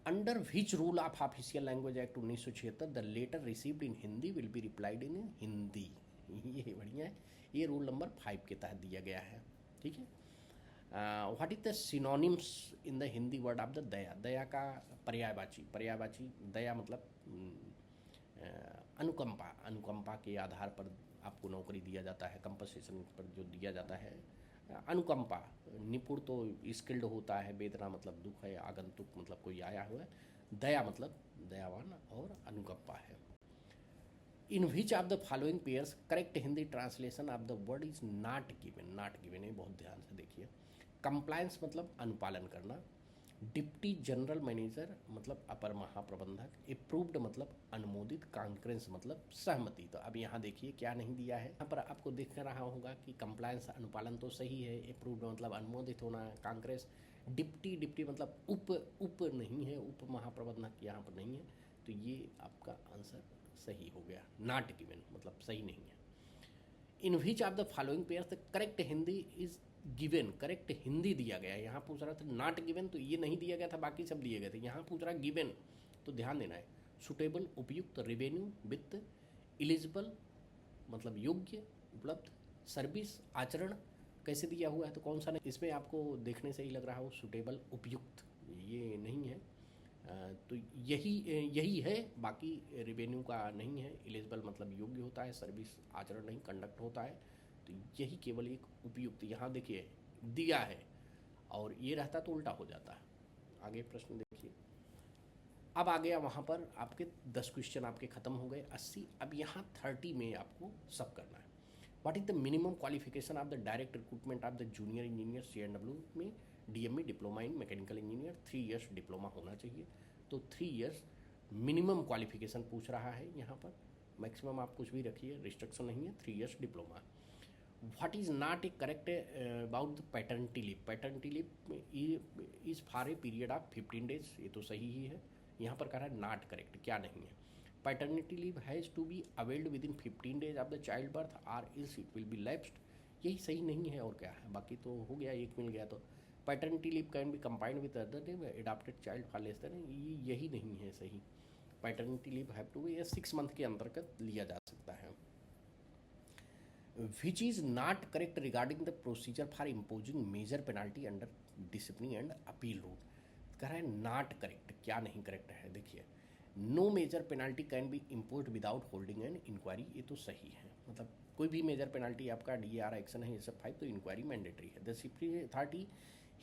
Under which rule of official language act 1976 the letter received in Hindi will be replied in Hindi. ये बढ़िया है, ये रूल नंबर 5 के तहत दिया गया है। ठीक है, what is the synonyms in the Hindi word of the daya. दया का पर्यायवाची दया मतलब अनुकंपा। अनुकंपा के आधार पर आपको नौकरी दिया जाता है, कंपनसेशन पर जो दिया जाता है। अनुकंपा, निपुण तो स्किल्ड होता है, वेदना मतलब दुख है, आगंतुक मतलब कोई आया हुआ है, दया मतलब दयावान, और अनुकंपा है। In which of the following pairs correct Hindi translation of the word is not given. Not given है, बहुत ध्यान से देखिए। कंप्लायंस मतलब अनुपालन करना। डिप्टी जनरल मैनेजर मतलब अपर महाप्रबंधक। अप्रूव्ड मतलब अनुमोदित। कॉन्क्रेंस मतलब सहमति। तो अब यहाँ देखिए क्या नहीं दिया है, यहाँ पर आपको दिख रहा होगा कि कंप्लायंस अनुपालन तो सही है, अप्रूव्ड मतलब अनुमोदित होना, कॉन्क्रेंस। डिप्टी मतलब उप नहीं है, उप महाप्रबंधक यहाँ पर नहीं है, तो ये आपका आंसर सही हो गया। नॉट गिवन मतलब सही नहीं है। In which of the following pairs the correct Hindi is given. Correct Hindi दिया गया है, यहाँ पूछ रहा था नॉट गिवन, तो ये नहीं दिया गया था, बाकी सब दिए गए थे, यहाँ पूछ रहा है गिवन, तो ध्यान देना है। सुटेबल उपयुक्त, रेवेन्यू वित्त, एलिजिबल मतलब योग्य, उपलब्ध, सर्विस आचरण कैसे दिया हुआ है, तो कौन सा नहीं, इसमें आपको देखने से ही लग रहा हो सुटेबल उपयुक्त, ये नहीं है। तो यही है, बाकी रेवेन्यू का नहीं है। एलिजिबल मतलब योग्य होता है, सर्विस आचरण नहीं, कंडक्ट होता है, तो यही केवल एक उपयुक्त यहाँ देखिए दिया है, और ये रहता तो उल्टा हो जाता है। आगे प्रश्न देखिए। अब आ गया वहाँ पर आपके 10 क्वेश्चन आपके खत्म हो गए, 80। अब यहाँ 30 में आपको सब करना है। What is the minimum qualification of the direct recruitment of the junior engineer CNW में DME diploma in mechanical engineer 3 years diploma होना चाहिए। तो 3 इयर्स मिनिमम क्वालिफिकेशन पूछ रहा है यहाँ पर, मैक्सिमम आप कुछ भी रखिए, रिस्ट्रिक्शन नहीं है, 3 years diploma. What is not A correct about the paternity leave. Paternity leave is for a period of 15 days, ये तो सही ही है। यहाँ पर कह रहा है नॉट करेक्ट, क्या नहीं है। Paternity leave has to be availed within 15 days of the child birth or else it will be lapsed, यही सही नहीं है, और क्या है, बाकी तो हो गया, एक मिल गया। तो paternity leave can be combined with other leave adopted child for less than, यही नहीं है सही। Paternity leave have to be 6 month के अंतर्गत लिया जा सकता है। Which is not correct regarding the procedure for imposing major penalty under discipline and appeal rule. कह रहा है नॉट करेक्ट, क्या नहीं करेक्ट है, देखिए no major penalty can be impose without holding an inquiry, ये तो सही है, मतलब कोई भी मेजर पेनाल्टी आपका DAR एक्शन है ये सब 5 तो इंक्वायरी मैंडेटरी है। The disciplinary authority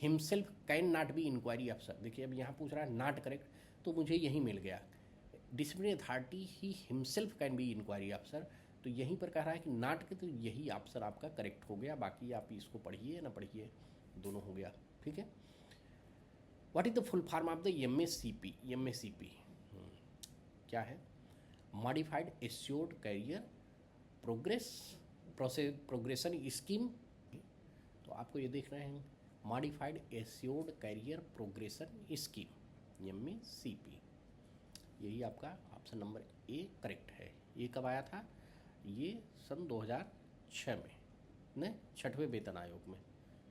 himself can not be inquiry अफसर, देखिए अब यहाँ पूछ रहा है नॉट करेक्ट, तो मुझे यही मिल गया, डिसिप्लिनरी अथॉरिटी ही हिमसेल्फ कैन बी इंक्वायरी अफसर, तो यहीं पर कह रहा है कि नॉट के, तो यही आंसर आपका करेक्ट हो गया, बाकी आप इसको पढ़िए ना पढ़िए दोनों हो गया, ठीक है। What is the full form of the MACP? MACP क्या है? Modified assured career progression scheme, तो आपको ये देख रहे हैं modified assured career progression scheme MACP, यही आपका ऑप्शन नंबर A करेक्ट है। ये कब आया था? ये सन 2006 में न, 6वें वेतन आयोग में,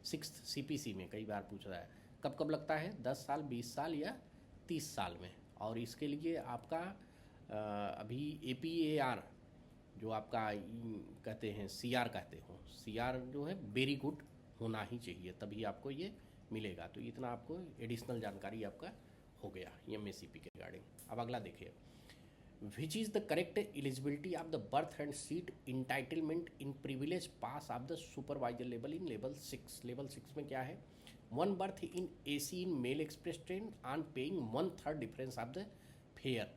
6th CPC में कई बार पूछ रहा है कब कब लगता है, 10 साल 20 साल या 30 साल में, और इसके लिए आपका अभी APAR जो आपका कहते हैं CR कहते हो, CR जो है वेरी गुड होना ही चाहिए तभी आपको ये मिलेगा, तो इतना आपको एडिशनल जानकारी आपका हो गया MACP के रिगार्डिंग। अब अगला देखिए, which is the correct eligibility of the berth and seat entitlement in privilege pass of the supervisor level in level 6। Level 6 में क्या है? 1 berth in AC in mail express train on paying 1/3 difference of the fare.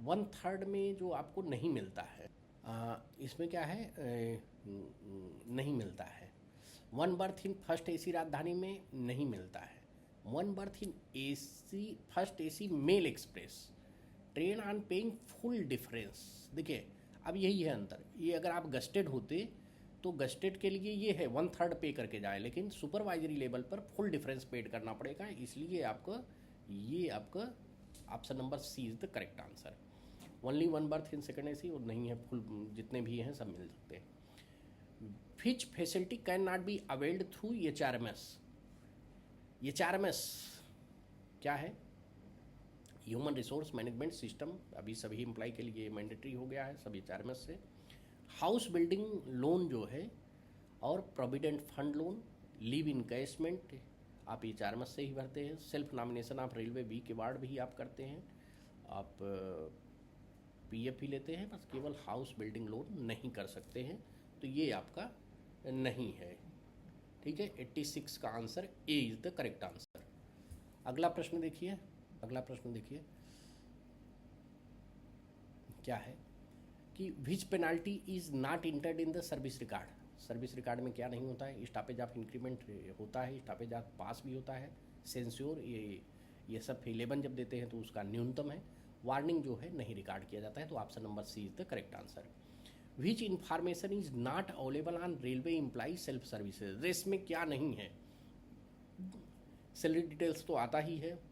1/3 में जो आपको नहीं मिलता है, इसमें क्या है, नहीं मिलता है। 1 बर्थ इन फर्स्ट AC राजधानी में नहीं मिलता है। 1 berth in AC first AC mail express train on paying full difference, देखिए अब यही है अंतर, ये अगर आप गस्टेड होते तो गस्टेड के लिए ये है 1/3 पे करके जाए, लेकिन सुपरवाइजरी लेवल पर फुल डिफरेंस पेड करना पड़ेगा, इसलिए आपको ये आपका option number C is the correct answer. Only 1 berth in second AC और नहीं है, फुल जितने भी हैं सब मिल सकते हैं। Which facility can not be availed through HRMS? HRMS क्या है? ह्यूमन रिसोर्स मैनेजमेंट सिस्टम, अभी सभी एम्प्लॉय के लिए मैंडेटरी हो गया है सभी HRMS से। हाउस बिल्डिंग लोन जो है और provident fund loan, leave encashment आप HRMS से ही भरते हैं। सेल्फ नॉमिनेशन आप रेलवे बी के वार्ड भी आप करते हैं, आप PF ही लेते हैं, बस केवल हाउस बिल्डिंग लोन नहीं कर सकते हैं, तो ये आपका नहीं है, ठीक है। 86 का answer A is the correct answer. अगला प्रश्न देखिए, अगला प्रश्न देखिए क्या है कि which penalty is not entered in the service record. Service record में क्या नहीं होता है? स्टॉपेज ऑफ इंक्रीमेंट होता है, स्टॉपेज ऑफ पास भी होता है, सेंस्योर, ये सब 11 जब देते हैं तो उसका न्यूनतम है। वार्निंग जो है नहीं रिकॉर्ड किया जाता है, तो option number C is the correct answer. Which information is not available on railway employee self services. रेस में क्या नहीं है? सैलरी डिटेल्स तो आता ही है,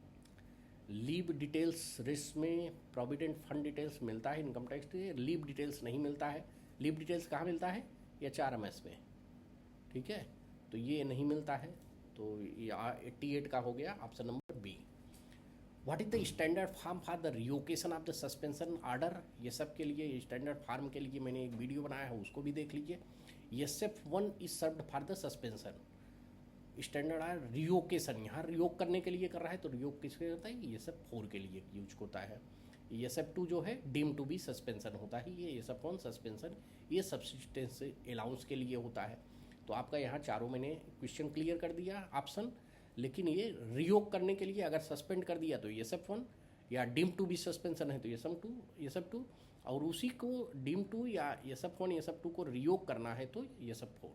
लीव डिटेल्स रेस में, प्रोविडेंट फंड डिटेल्स मिलता है, इनकम टैक्स लीव डिटेल्स नहीं मिलता है। लीव डिटेल्स कहाँ मिलता है? HRMS में, ठीक है, तो ये नहीं मिलता है, तो ये 88 का हो गया option number B। What is the standard form for the revocation of the suspension order? ये सब के लिए स्टैंडर्ड फॉर्म के लिए मैंने एक वीडियो बनाया है, उसको भी देख लीजिए। SF1 is served for the suspension. Standard है रिवोकेशन, यहाँ रिवोक करने के लिए कर रहा है, तो रिवोक किसके होता है? SF4 के लिए यूज होता है। SF2 जो है डीम टू बी सस्पेंशन होता है, ये SF1 सस्पेंशन ये सब्सिस्टेंस अलाउंस के लिए होता है। तो आपका यहाँ चारों मैंने क्वेश्चन क्लियर कर दिया ऑप्शन, लेकिन ये रिवोक करने के लिए अगर सस्पेंड कर दिया तो SF1, या डीम टू बी सस्पेंशन है तो SF2, और उसी को डीम टू या SF1 SF2 को रिवोक करना है तो SF4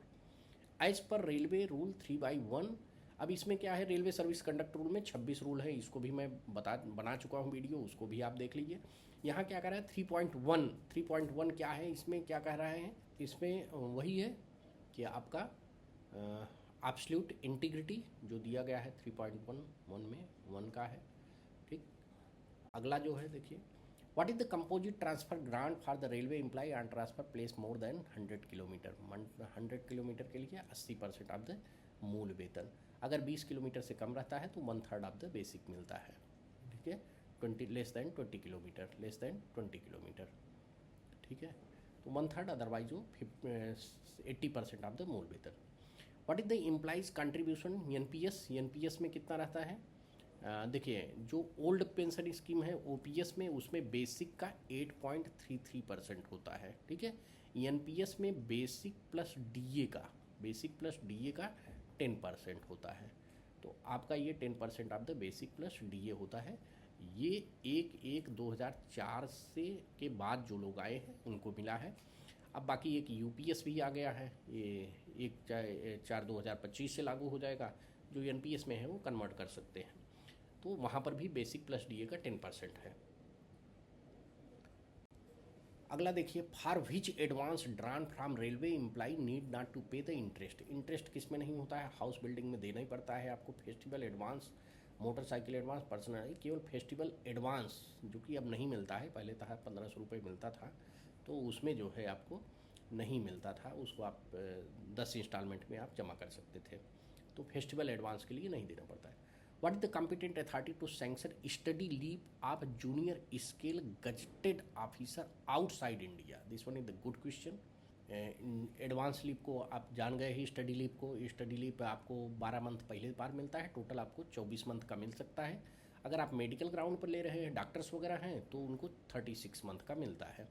as per railway rule 3/1। अब इसमें क्या है, रेलवे सर्विस कंडक्ट रूल में 26 रूल है, इसको भी मैं बना चुका हूँ वीडियो, उसको भी आप देख लीजिए। यहाँ क्या कह रहा है 3.1 क्या है, इसमें क्या कह रहा है? इसमें वही है कि आपका एब्सोल्यूट इंटीग्रिटी जो दिया गया है 3.1 में 1 का है, ठीक। अगला जो है देखिए, what is the composite transfer grant for the railway employee on transfer place more than 100 kilometre. 100 kilometre के लिए 80% ऑफ द मूल वेतन, अगर 20 किलोमीटर से कम रहता है तो 1/3 ऑफ द बेसिक मिलता है, ठीक है। 20 less than 20 kilometre, less than 20 kilometre, ठीक है। तो 1/3, अदरवाइज वो 80% ऑफ द मूल वेतन। What is the implies contribution NPS, NPS में कितना रहता है? देखिए, जो ओल्ड पेंशन स्कीम है ओपीएस में, उसमें बेसिक का 8.33% होता है, ठीक है। एनपीएस में बेसिक प्लस डीए का, बेसिक प्लस डीए का 10% होता है। तो आपका ये 10% of the basic plus DA होता है। ये 1/1/2004 से के बाद जो लोग आए हैं उनको मिला है। अब बाकी एक यूपीएस भी आ गया है, ये 1/4/2025 से लागू हो जाएगा। जो एनपीएस में है वो कन्वर्ट कर सकते हैं, तो वहाँ पर भी बेसिक प्लस डीए का 10% है। अगला देखिए, for which advance drawn from railway employee need not to pay the interest. Interest किस में नहीं होता है? हाउस बिल्डिंग में देना ही पड़ता है आपको। Festival advance, motorcycle advance, personal, केवल फेस्टिवल एडवांस जो कि अब नहीं मिलता है, पहले था 1500 रुपये मिलता था, तो उसमें जो है आपको नहीं मिलता था, उसको आप 10 इंस्टॉलमेंट में आप जमा कर सकते थे। तो फेस्टिवल एडवांस के लिए नहीं देना पड़ता है। What is the competent authority to sanction study leave of junior scale gazetted officer outside India? This one is the good question. Advance leave को आप जान गए ही, स्टडी लीव को। स्टडी लीव आपको 12 मंथ पहले बार मिलता है, टोटल आपको 24 मंथ का मिल सकता है। अगर आप मेडिकल ग्राउंड पर ले रहे हैं, डॉक्टर्स वगैरह हैं, तो उनको 36 मंथ का मिलता है।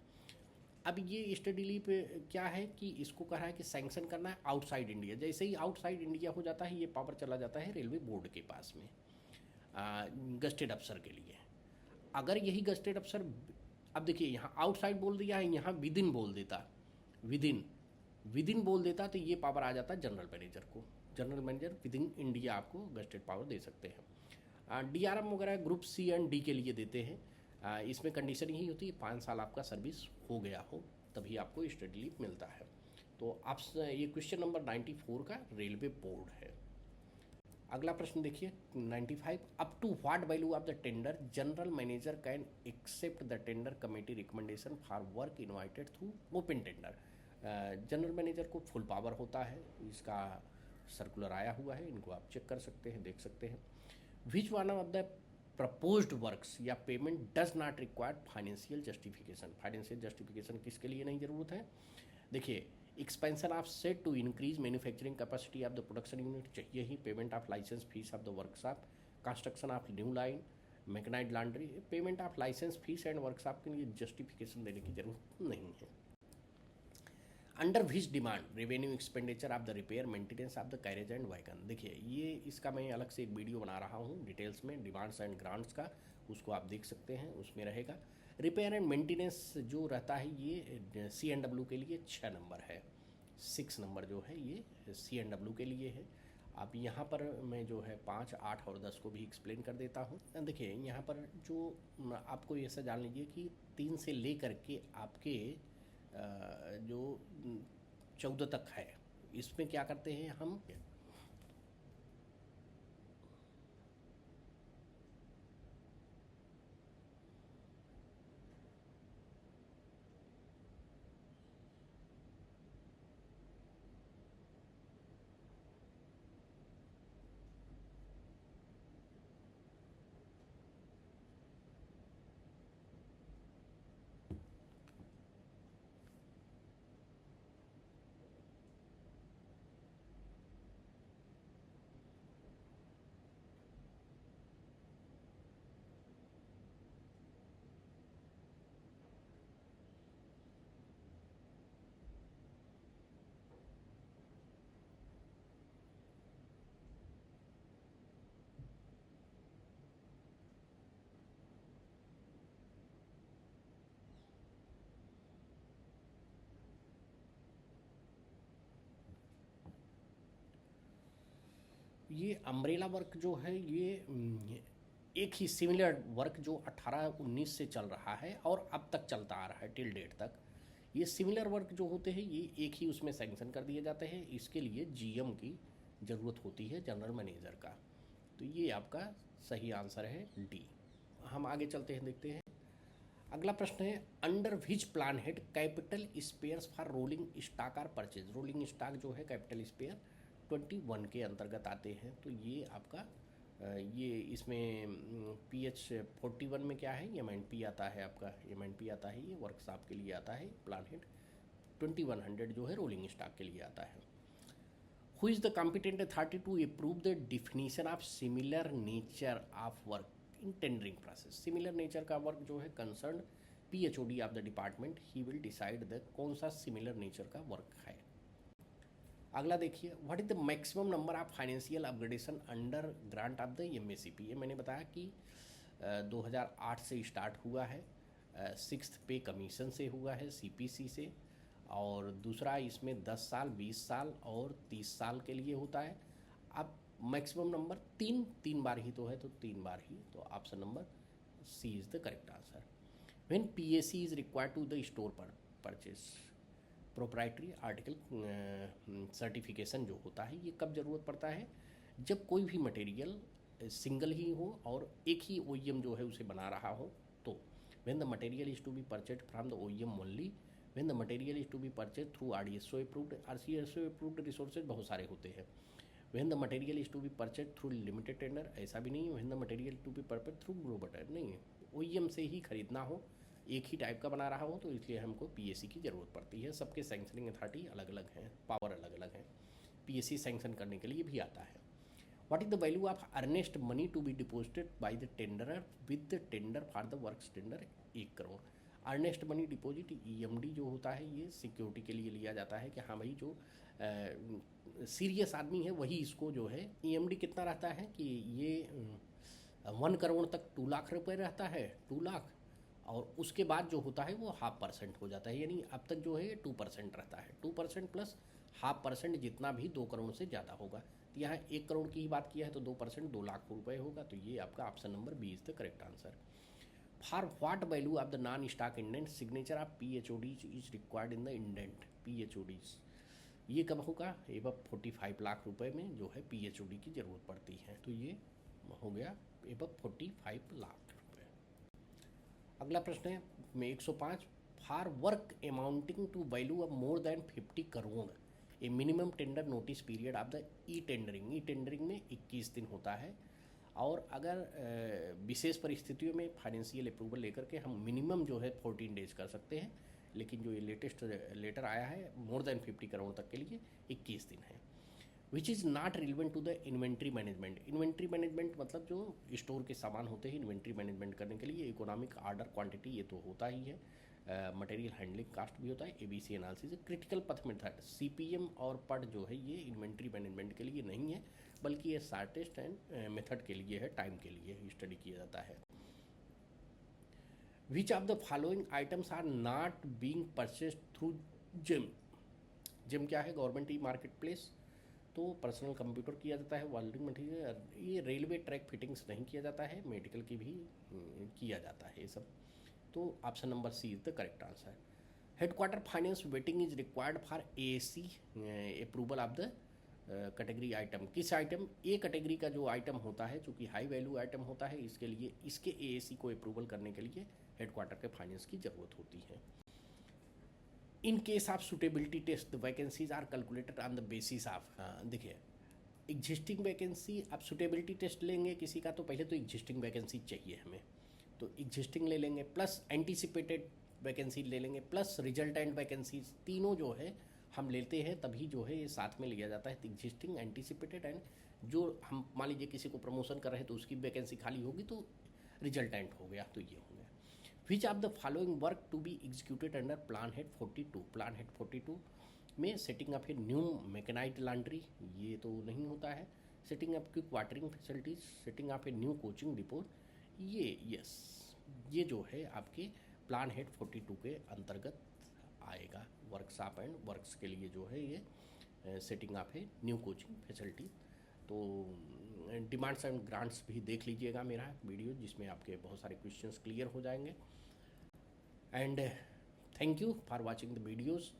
अब ये स्टडी लीव क्या है कि इसको कह रहा है कि सैंक्शन करना है आउटसाइड इंडिया। जैसे ही आउटसाइड इंडिया हो जाता है, ये पावर चला जाता है रेलवे बोर्ड के पास में, गस्टेड अफसर के लिए। अगर यही गस्टेड अफसर, अब देखिए यहाँ आउटसाइड बोल दिया है, यहाँ विद इन बोल देता, विद इन बोल देता, तो ये पावर आ जाता है जनरल मैनेजर को। General manager with in India आपको गस्टेड पावर दे सकते हैं। डीआरएम वगैरह ग्रुप सी एंड डी के लिए देते हैं। इसमें कंडीशन यही होती है 5 साल आपका सर्विस हो गया हो, तभी आपको स्टडी लीव मिलता है। तो आप ये क्वेश्चन नंबर 94 का रेलवे बोर्ड है। अगला प्रश्न देखिए 95, up to what value of the tender general manager can accept the tender committee recommendation for work invited through open tender. General manager को फुल पावर होता है, इसका सर्कुलर आया हुआ है, इनको आप चेक कर सकते हैं, देख सकते हैं। Which one of the proposed works या payment does not require financial justification. Financial justification किसके लिए नहीं ज़रूरत है? देखिए, expansion of set to increase manufacturing capacity of the production unit चाहिए ही, payment of licence fees of the workshop, construction of new line, mechanised laundry, payment of licence fees and workshop के लिए जस्टिफिकेशन देने की जरूरत नहीं है। Under which demand revenue expenditure of the repair maintenance of the carriage and wagon. देखिए, ये इसका मैं अलग से एक वीडियो बना रहा हूँ डिटेल्स में, डिमांड्स एंड ग्रांट्स का, उसको आप देख सकते हैं, उसमें रहेगा। रिपेयर एंड मेंटेनेंस जो रहता है ये C&W के लिए 6 नंबर है, 6 नंबर जो है ये C&W के लिए है। अब यहाँ पर मैं जो है 5, 8 और 10 को भी एक्सप्लेन कर देता हूँ। देखिए, यहाँ पर जो आपको ऐसा जान लीजिए कि 3 से लेकर के आपके जो 14 तक है, इसमें क्या करते हैं हम, ये अम्ब्रेला वर्क जो है ये एक ही सिमिलर वर्क जो 18-19 से चल रहा है और अब तक चलता आ रहा है टिल डेट तक। ये सिमिलर वर्क जो होते हैं ये एक ही उसमें सैंक्शन कर दिए जाते हैं। इसके लिए जीएम की ज़रूरत होती है, जनरल मैनेजर का। तो ये आपका सही आंसर है डी। हम आगे चलते हैं, देखते हैं। अगला प्रश्न है, under which plan head capital spares for rolling stock are purchase. Rolling stock जो है कैपिटल स्पेयर 21 के अंतर्गत आते हैं। तो ये आपका ये इसमें PH 41 में क्या है, एम एंड पी आता है आपका, एम एंड पी आता है, ये वर्कशॉप के लिए आता है प्लान हेड। 2100 जो है रोलिंग स्टॉक के लिए आता है। Who is the competent authority to approve the definition of similar nature of work in tendering process. Similar nature का वर्क जो है concern PHOD of the department, he will decide the कौन सा similar nature का work है। अगला देखिए, what is the maximum number of financial upgradation under grant of the MACP। ये मैंने बताया कि 2008 से स्टार्ट हुआ है, 6th पे कमीशन से हुआ है, CPC से, और दूसरा इसमें 10 साल, 20 साल और 30 साल के लिए होता है। अब मैक्सिमम नंबर तीन बार ही तो है, तो 3 बार ही, तो option number C is the correct answer. When PAC is required to the store पर परचेज प्रोप्राइटरी आर्टिकल सर्टिफिकेशन जो होता है, ये कब ज़रूरत पड़ता है? जब कोई भी मटेरियल सिंगल ही हो और एक ही OEM जो है उसे बना रहा हो, तो when the material is to be purchase from the OEM only, when the material is to be purchase through RDSO approved, RCSO approved resources बहुत सारे होते हैं। When the material is to be purchase through limited tender, ऐसा भी नहीं है। When the material to be purchase through global, नहीं है, OEM से ही खरीदना हो, एक ही टाइप का बना रहा हो, तो इसलिए हमको PAC की ज़रूरत पड़ती है। सबके सैंक्शनिंग अथॉरिटी अलग अलग हैं, पावर अलग अलग हैं। PAC सैंक्शन करने के लिए भी आता है। What is the value of earnest money to be deposited by the tenderer with the tender for the works tender? 1 crore. Earnest money deposit EMD जो होता है, ये सिक्योरिटी के लिए लिया जाता है कि हाँ भाई जो सीरियस आदमी है वही इसको जो है। EMD कितना रहता है कि ये 1 करोड़ तक 2 लाख रुपए रहता है, 2 लाख, और उसके बाद जो होता है वो 0.5% हो जाता है, यानी अब तक जो है 2% रहता है। 2% प्लस 0.5% जितना भी 2 करोड़ से ज़्यादा होगा। तो यहाँ 1 करोड़ की ही बात किया है तो 2% 2 लाख रुपए होगा, तो ये आपका option number B is the correct answer. For what value of the non stock indent signature of PHODs is required in the indent? PHODs ये कब होगा? एबव 45 लाख रुपए में जो है PHOD की ज़रूरत पड़ती है, तो ये हो गया एबव 45 लाख रुपए। अगला प्रश्न है 105, for work amounting to value of more than 50 crore a minimum tender notice period of the e tendering में 21 दिन होता है। और अगर विशेष परिस्थितियों में फाइनेंशियल अप्रूवल लेकर के हम मिनिमम जो है 14 डेज कर सकते हैं, लेकिन जो ये लेटेस्ट लेटर आया है मोर देन 50 करोड़ तक के लिए 21 दिन है। Which is not relevant to the inventory management. Inventory management मतलब जो स्टोर के सामान होते हैं, इन्वेंट्री मैनेजमेंट करने के लिए इकोनॉमिक ऑर्डर क्वांटिटी ये तो होता ही है, मटेरियल हैंडलिंग कास्ट भी होता है, ABC एनालिसिस, क्रिटिकल पथ मेथड, CPM और PUD जो है ये इन्वेंट्री मैनेजमेंट के लिए नहीं है, बल्कि ये शार्टेस्ट एंड मेथड के लिए है, टाइम के लिए स्टडी किया जाता है। Which of the following items are not being purchased through GeM? GeM क्या है? गवर्नमेंट ई मार्केट प्लेस, तो पर्सनल कंप्यूटर किया जाता है, वेल्डिंग मटीरियल, ये रेलवे ट्रैक फिटिंग्स नहीं किया जाता है, मेडिकल की भी किया जाता है ये सब, तो option number C is the correct answer. Headquarter finance waiting is required for AAC approval of the category item. किस आइटम? ए कैटेगरी का जो आइटम होता है, चूँकि हाई वैल्यू आइटम होता है, इसके लिए इसके AAC को अप्रूवल करने के लिए हेडक्वार्टर के फाइनेंस की ज़रूरत होती है। In case of suitability test the vacancies are calculated on the basis of, देखिए एग्जिस्टिंग वैकेंसी, आप सुटेबिलिटी टेस्ट लेंगे किसी का तो पहले तो एग्जिस्टिंग वैकेंसी चाहिए हमें, तो एग्जिस्टिंग ले लेंगे, प्लस एंटीसिपेटेड वैकेंसी ले लेंगे, प्लस रिजल्टेंट वैकेंसीज, तीनों जो है हम लेते हैं तभी जो है ये साथ में लिया जाता है। एग्जिस्टिंग, एंटीसिपेटेड एंड जो हम मान लीजिए किसी को प्रमोशन कर रहे हैं तो उसकी वैकेंसी खाली होगी तो रिजल्टेंट हो गया, तो ये हो गया। Which of the following work to be executed under plan head 42? Plan head 42 में setting up a new mechanised laundry, ये तो नहीं होता है। Setting up quick watering facilities, setting up a new coaching depot, ये यस, ये जो है आपके प्लान हेड 42 के अंतर्गत आएगा। वर्कशॉप एंड वर्क्स के लिए जो है ये सेटिंग अप है न्यू कोचिंग फैसिलिटी। तो डिमांड्स एंड ग्रांट्स भी देख लीजिएगा मेरा वीडियो, जिसमें आपके बहुत सारे क्वेश्चंस क्लियर हो जाएंगे। And thank you for watching the videos.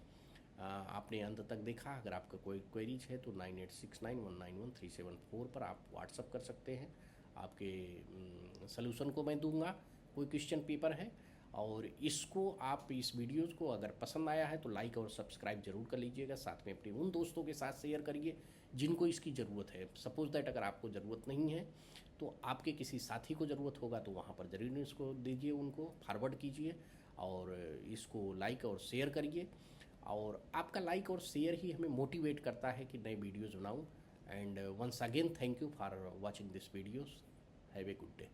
आपने अंत तक देखा। अगर आपका कोई क्वेरीज है तो 9869191374 पर आप व्हाट्सअप कर सकते हैं, आपके सलूशन को मैं दूंगा। कोई क्वेश्चन पेपर है और इसको आप इस वीडियोज़ को अगर पसंद आया है तो लाइक और सब्सक्राइब जरूर कर लीजिएगा, साथ में अपने उन दोस्तों के साथ शेयर करिए जिनको इसकी ज़रूरत है। सपोज दैट अगर आपको ज़रूरत नहीं है तो आपके किसी साथी को ज़रूरत होगा तो वहाँ पर ज़रूर इसको दीजिए, उनको फॉरवर्ड कीजिए और इसको लाइक और शेयर करिए। और आपका लाइक और शेयर ही हमें मोटिवेट करता है कि नए वीडियोज़ बनाऊँ। And once again thank you for watching this videos. Have a good day.